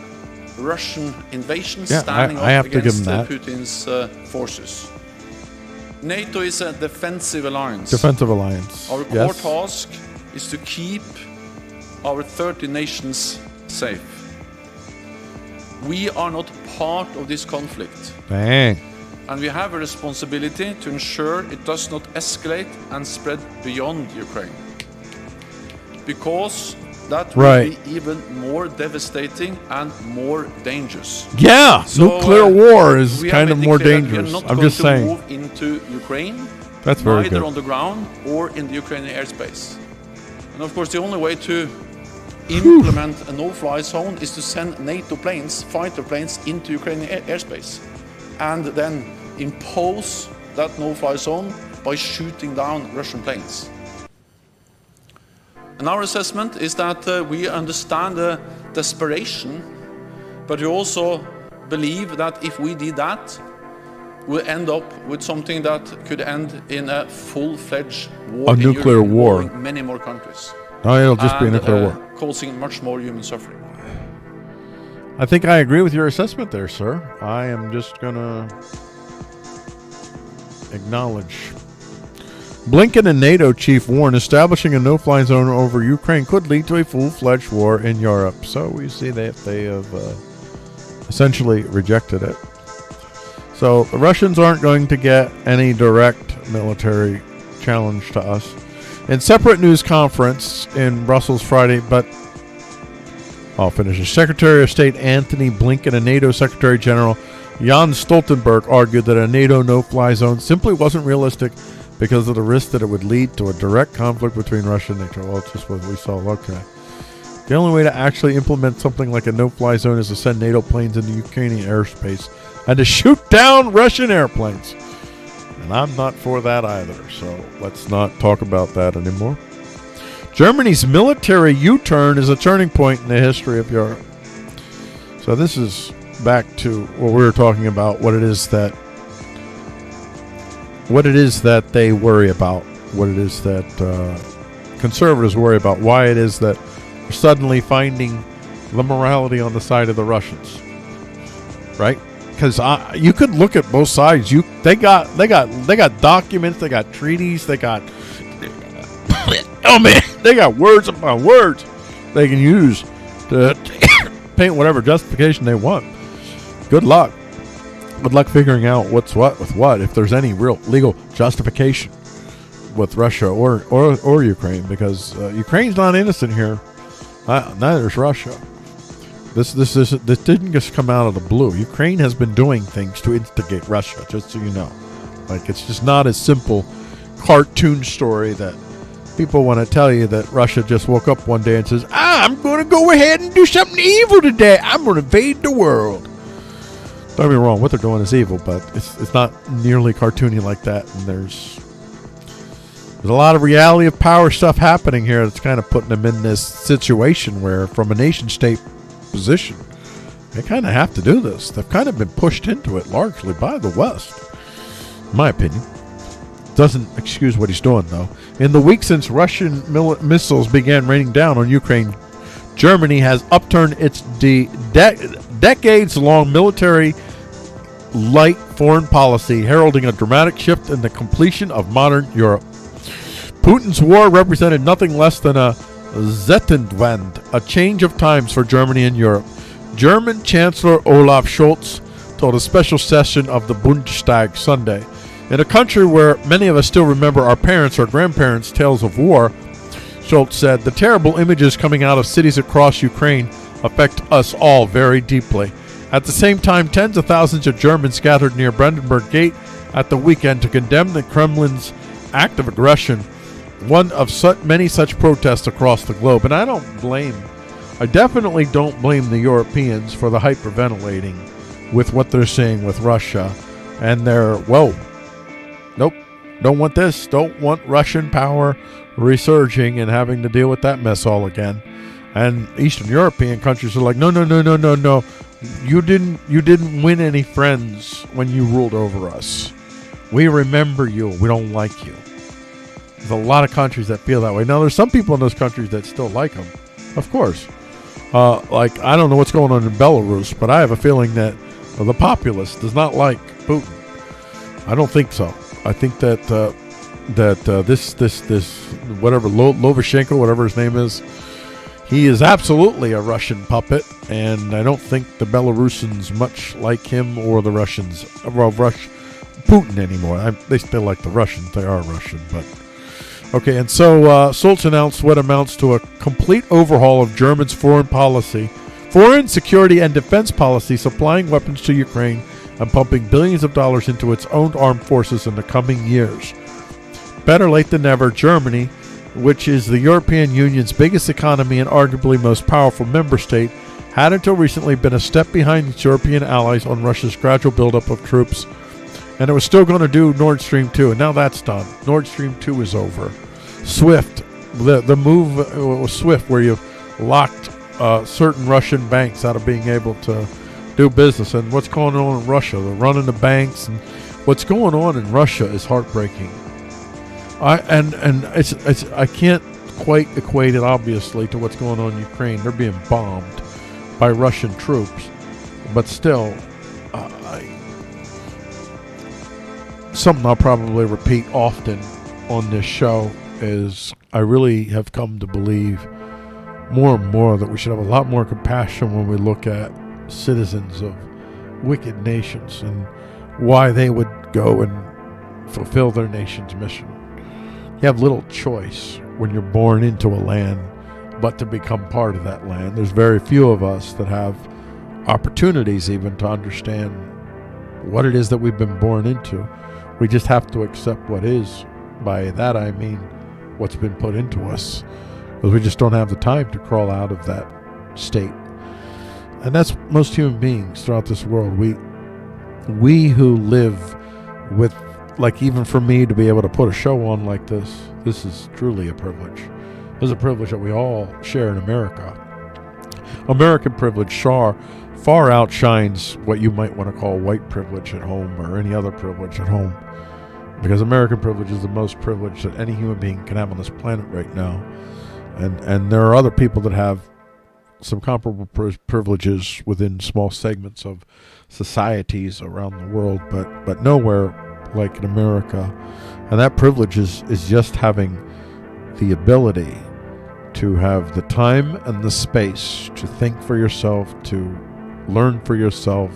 Speaker 8: Russian invasion,
Speaker 1: Yeah,
Speaker 8: standing
Speaker 1: I have
Speaker 8: up
Speaker 1: to give
Speaker 8: against
Speaker 1: them that.
Speaker 8: Putin's forces. NATO is a defensive alliance.
Speaker 1: Defensive alliance.
Speaker 8: Our core task is to keep our 30 nations safe. We are not part of this conflict.
Speaker 1: Dang.
Speaker 8: And we have a responsibility to ensure it does not escalate and spread beyond Ukraine. Because that will be even more devastating and more dangerous.
Speaker 1: Yeah,
Speaker 8: So,
Speaker 1: nuclear war is kind of more dangerous.
Speaker 8: We are not
Speaker 1: I'm
Speaker 8: going
Speaker 1: just
Speaker 8: to
Speaker 1: saying.
Speaker 8: move into Ukraine,
Speaker 1: That's very
Speaker 8: neither
Speaker 1: good.
Speaker 8: on the ground or in the Ukrainian airspace. And of course, the only way to implement a no-fly zone is to send NATO planes, fighter planes, into Ukrainian airspace, and then impose that no-fly zone by shooting down Russian planes. And our assessment is that we understand the desperation, but we also believe that if we did that, we'll end up with something that could end in a full-fledged war,
Speaker 1: A nuclear
Speaker 8: Europe,
Speaker 1: war.
Speaker 8: involving many more countries.
Speaker 1: No, it'll just be a nuclear war.
Speaker 8: Causing much more human suffering.
Speaker 1: I think I agree with your assessment there, sir. I am just going to acknowledge. Blinken and NATO chief warn establishing a no-fly zone over Ukraine could lead to a full-fledged war in Europe. So we see that they have essentially rejected it. So the Russians aren't going to get any direct military challenge to us. In separate news conference in Brussels Friday, but I'll finish. Secretary of State Antony Blinken and NATO Secretary General Jens Stoltenberg argued that a NATO no-fly zone simply wasn't realistic because of the risk that it would lead to a direct conflict between Russia and NATO. Well, it's just what we saw. Okay. The only way to actually implement something like a no-fly zone is to send NATO planes into Ukrainian airspace and to shoot down Russian airplanes. And I'm not for that either, so let's not talk about that anymore. Germany's military U-turn is a turning point in the history of Europe. So this is back to what we were talking about, what it is that they worry about, what it is that conservatives worry about, why it is that we're suddenly finding the morality on the side of the Russians, right? Because you could look at both sides. They got documents, they got treaties, they got oh man, they got words upon words they can use to paint whatever justification they want. Good luck. Good luck figuring out what's what with what, if there's any real legal justification with Russia or Ukraine, because Ukraine's not innocent here. Neither is Russia. This didn't just come out of the blue. Ukraine has been doing things to instigate Russia, just so you know. Like, it's just not a simple cartoon story that people want to tell you that Russia just woke up one day and says, I'm going to go ahead and do something evil today. I'm going to invade the world. Don't get me wrong, what they're doing is evil, but it's not nearly cartoony like that. And there's a lot of reality of power stuff happening here that's kind of putting them in this situation where, from a nation-state position, they kind of have to do this. They've kind of been pushed into it largely by the West, in my opinion. Doesn't excuse what he's doing, though. In the week since Russian missiles began raining down on Ukraine, Germany has upturned its decades-long military-light foreign policy, heralding a dramatic shift in the completion of modern Europe. Putin's war represented nothing less than a Zeitenwende, a change of times for Germany and Europe. German Chancellor Olaf Scholz told a special session of the Bundestag Sunday. In a country where many of us still remember our parents' or grandparents' tales of war, Scholz said, the terrible images coming out of cities across Ukraine affect us all very deeply. At the same time, tens of thousands of Germans gathered near Brandenburg Gate at the weekend to condemn the Kremlin's act of aggression, one of many such protests across the globe. And I definitely don't blame the Europeans for the hyperventilating with what they're saying with Russia. And they're, nope, don't want this, don't want Russian power resurging and having to deal with that mess all again. And Eastern European countries are like, no. You didn't win any friends when you ruled over us. We remember you. We don't like you. There's a lot of countries that feel that way. Now, there's some people in those countries that still like them, of course. Like, I don't know what's going on in Belarus, but I have a feeling that the populace does not like Putin. I don't think so. I think that this whatever Lovashenko, whatever his name is, he is absolutely a Russian puppet, and I don't think the Belarusians much like him or the Russians, Putin anymore. They still like the Russians. They are Russian, but okay. And so Scholz announced what amounts to a complete overhaul of Germany's foreign security and defense policy, supplying weapons to Ukraine and pumping billions of dollars into its own armed forces in the coming years. Better late than never, Germany, which is the European Union's biggest economy and arguably most powerful member state, had until recently been a step behind its European allies on Russia's gradual buildup of troops, and it was still going to do Nord Stream 2, and now that's done. Nord Stream 2 is over. SWIFT, the move was SWIFT, where you locked certain Russian banks out of being able to do business. And what's going on in Russia, they're running the banks, and what's going on in Russia is heartbreaking. I can't quite equate it, obviously, to what's going on in Ukraine. They're being bombed by Russian troops, but still, something I'll probably repeat often on this show is I really have come to believe more and more that we should have a lot more compassion when we look at citizens of wicked nations and why they would go and fulfill their nation's mission. You have little choice when you're born into a land but to become part of that land. There's very few of us that have opportunities even to understand what it is that we've been born into. We just have to accept what is. By that I mean what's been put into us, because we just don't have the time to crawl out of that state. And that's most human beings throughout this world. We who live with, like, even for me to be able to put a show on like this is truly a privilege. This is a privilege that we all share in America. American privilege far outshines what you might want to call white privilege at home or any other privilege at home. Because American privilege is the most privilege that any human being can have on this planet right now. And there are other people that have some comparable privileges within small segments of societies around the world, but nowhere like in America. And that privilege is just having the ability to have the time and the space to think for yourself, to learn for yourself,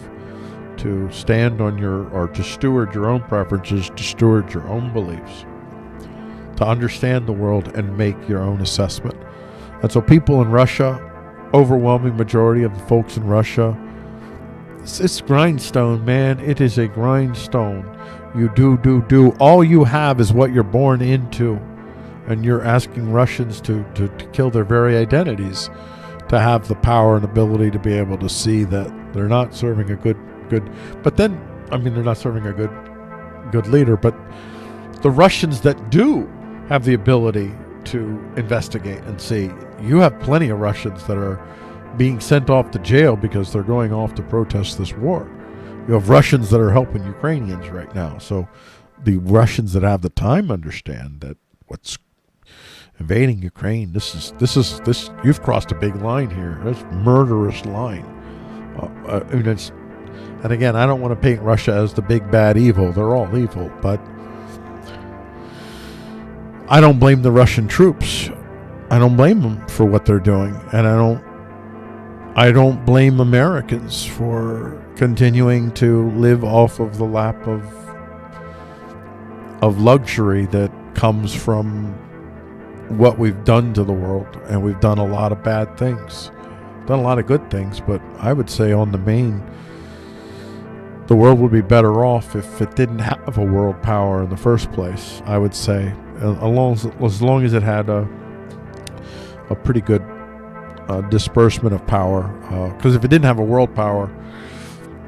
Speaker 1: to stand on or to steward your own preferences, to steward your own beliefs, to understand the world and make your own assessment. And so people in Russia, overwhelming majority of the folks in Russia, it's grindstone, man. It is a grindstone. You do. All you have is what you're born into. And you're asking Russians to kill their very identities, to have the power and ability to be able to see that they're not serving a good, but then, I mean, they're not serving a good leader, but the Russians that do have the ability to investigate and see, you have plenty of Russians that are being sent off to jail because they're going off to protest this war. You have Russians that are helping Ukrainians right now. So the Russians that have the time understand that what's invading Ukraine, this you've crossed a big line here. That's a murderous line. And again, I don't want to paint Russia as the big bad evil. They're all evil, but I don't blame the Russian troops. I don't blame them for what they're doing, and I don't blame Americans for continuing to live off of the lap of luxury that comes from what we've done to the world. And we've done a lot of bad things, done a lot of good things, but I would say on the main, the world would be better off if it didn't have a world power in the first place. I would say, as long as it had a pretty good disbursement of power. Because if it didn't have a world power,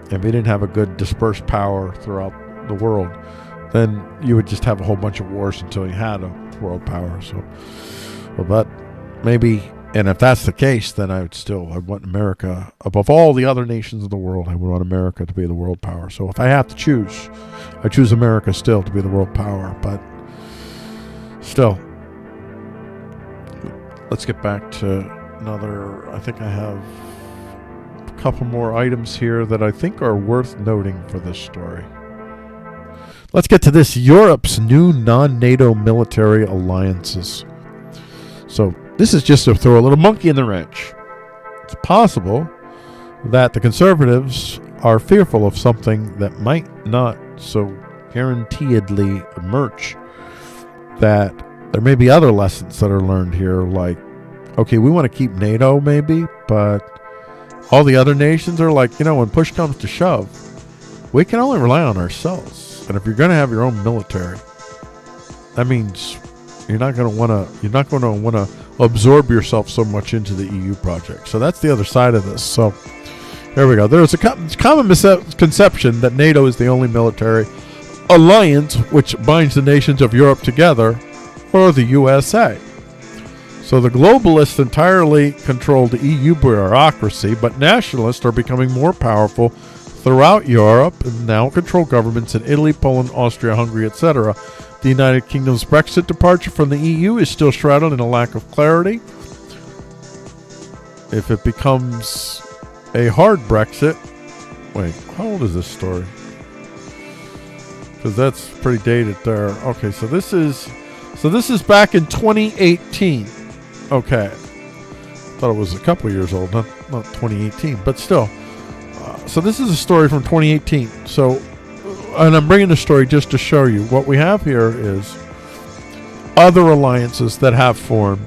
Speaker 1: if it didn't have a good dispersed power throughout the world, then you would just have a whole bunch of wars until you had a world power. So, well, but maybe. And if that's the case, then I want America, above all the other nations of the world, I would want America to be the world power. So if I have to choose, I choose America still to be the world power. But still, let's get back to another. I think I have a couple more items here that I think are worth noting for this story. Let's get to this. Europe's new non-NATO military alliances. So this is just to throw a little monkey in the wrench. It's possible that the conservatives are fearful of something that might not so guaranteedly emerge. That there may be other lessons that are learned here, like, okay, we want to keep NATO maybe, but all the other nations are like, when push comes to shove, we can only rely on ourselves. And if you're going to have your own military, that means you're not going to want to absorb yourself so much into the EU project. So that's the other side of this. So there we go. There's a common misconception that NATO is the only military alliance which binds the nations of Europe together, or the USA. So the globalists entirely control the EU bureaucracy, but nationalists are becoming more powerful throughout Europe and now control governments in Italy, Poland, Austria, Hungary, etc. The United Kingdom's Brexit departure from the EU is still shrouded in a lack of clarity. If it becomes a hard Brexit... Wait, how old is this story? because that's pretty dated there. Okay, so this is back in 2018. Okay, thought it was a couple years old, not 2018, but still. So this is a story from 2018. So, and I'm bringing the story just to show you what we have here is other alliances that have formed,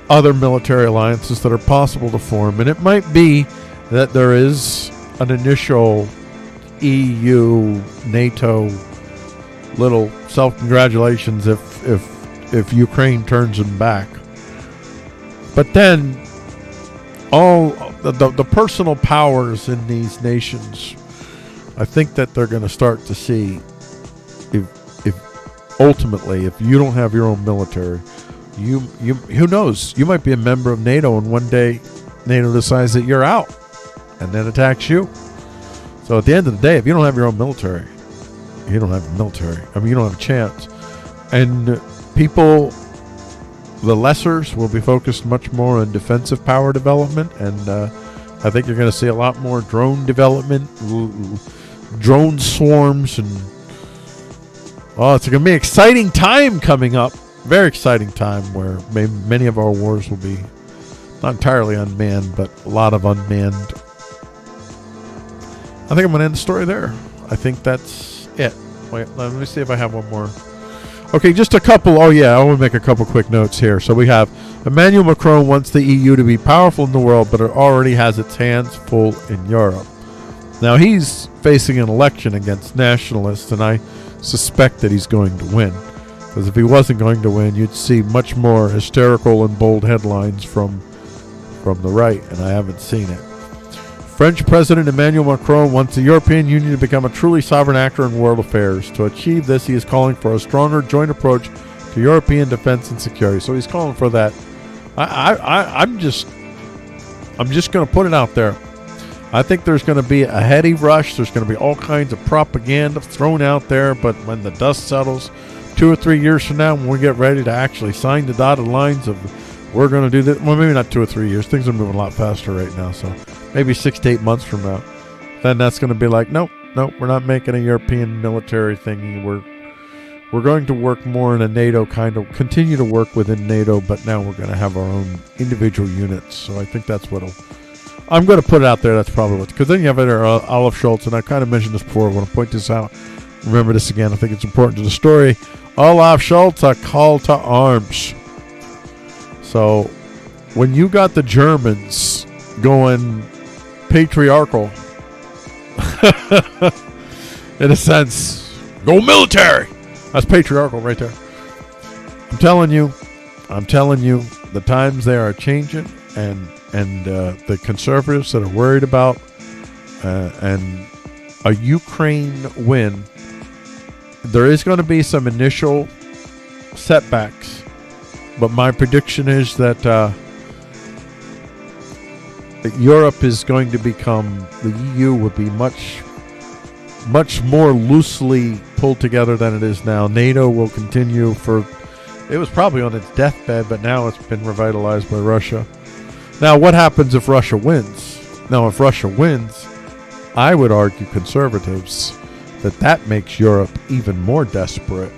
Speaker 1: other military alliances that are possible to form, and it might be that there is an initial EU, NATO little self-congratulations if Ukraine turns them back. But then all the personal powers in these nations, I think that they're going to start to see if ultimately, if you don't have your own military, you who knows, you might be a member of NATO and one day NATO decides that you're out and then attacks you. So at the end of the day, if you don't have your own military, you don't have a military. I mean, you don't have a chance. And people, the lessers, will be focused much more on defensive power development. And I think you're going to see a lot more drone development, drone swarms. And it's going to be an exciting time coming up. Very exciting time where many of our wars will be not entirely unmanned, but a lot of unmanned. I think I'm going to end the story there. I think that's it. Wait, let me see if I have one more. Okay, just a couple. Oh, yeah, I want to make a couple quick notes here. So we have Emmanuel Macron wants the EU to be powerful in the world, but it already has its hands full in Europe. Now, he's facing an election against nationalists, and I suspect that he's going to win. Because if he wasn't going to win, you'd see much more hysterical and bold headlines from the right, and I haven't seen it. French President Emmanuel Macron wants the European Union to become a truly sovereign actor in world affairs. To achieve this, he is calling for a stronger joint approach to European defense and security. So he's calling for that. I'm just going to put it out there. I think there's going to be a heady rush. There's going to be all kinds of propaganda thrown out there. But when the dust settles 2 or 3 years from now, when we get ready to actually sign the dotted lines of we're going to do this, well, maybe not 2 or 3 years. Things are moving a lot faster right now. So maybe 6 to 8 months from now, then that's going to be like, nope, we're not making a European military thingy. We're going to work more in a NATO kind of, continue to work within NATO, but now we're going to have our own individual units. So I think that's I'm going to put it out there. That's probably what, because then you have Olaf Scholz, and I kind of mentioned this before. I want to point this out. Remember this again. I think it's important to the story. Olaf Scholz, a call to arms. So when you got the Germans going patriarchal, in a sense, go military. That's patriarchal right there. I'm telling you, the times they are changing, and the conservatives that are worried about and a Ukraine win, there is going to be some initial setbacks, but my prediction is that Europe is going to become, the EU will be much more loosely pulled together than it is now. NATO will continue it was probably on its deathbed, but now it's been revitalized by Russia. Now, what happens if Russia wins? Now, if Russia wins, I would argue, conservatives, that makes Europe even more desperate,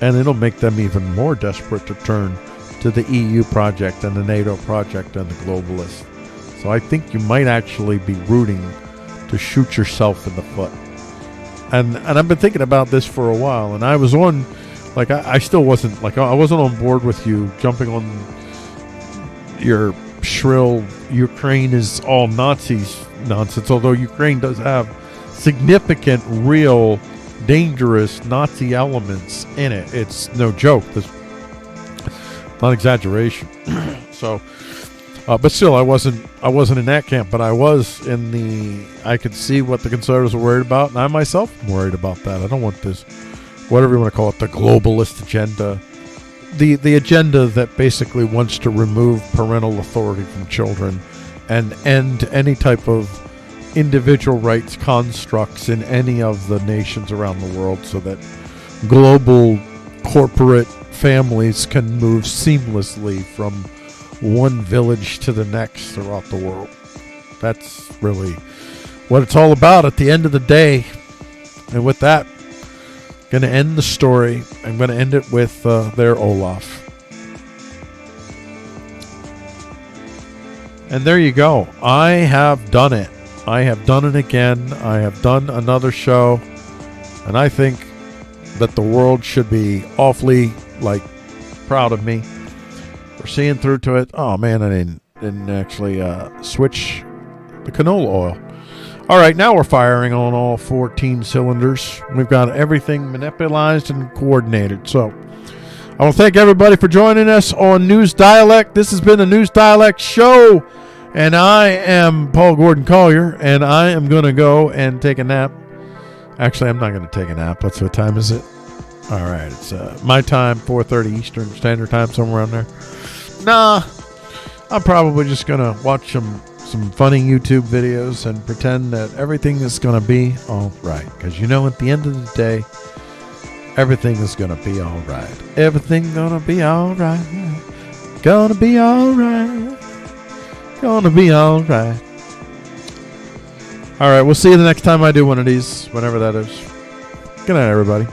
Speaker 1: and it'll make them even more desperate to turn to the EU project and the NATO project and the globalists. So I think you might actually be rooting to shoot yourself in the foot. And I've been thinking about this for a while, and I was on, like, I still wasn't, like, I wasn't on board with you jumping on your shrill Ukraine is all Nazis nonsense, although Ukraine does have significant, real, dangerous Nazi elements in it. It's no joke. That's not exaggeration. So, but still, I wasn't in that camp, but I was in I could see what the conservatives were worried about, and I myself am worried about that. I don't want this, whatever you want to call it, the globalist agenda, the agenda that basically wants to remove parental authority from children and end any type of individual rights constructs in any of the nations around the world, so that global corporate families can move seamlessly from one village to the next throughout the world. That's really what it's all about at the end of the day. And with that, Going to end the story. I'm going to end it with their Olaf. And there you go. I have done it. I have done it again. I have done another show. And I think that the world should be awfully, proud of me for seeing through to it. Oh, man, I didn't actually switch the canola oil. All right, now we're firing on all 14 cylinders. We've got everything manipulated and coordinated. So I want to thank everybody for joining us on NewsDialect. This has been the NewsDialect show, and I am Paul Gordon Collier, and I am going to go and take a nap. Actually, I'm not going to take a nap. What time is it? All right, it's my time, 4:30 Eastern Standard Time, somewhere around there. Nah, I'm probably just going to watch some funny YouTube videos and pretend that everything is going to be all right. Because, at the end of the day, everything is going to be all right. Everything's going to be all right. Gonna be all right. Gonna be all right. All right, we'll see you the next time I do one of these, whenever that is. Good night, everybody.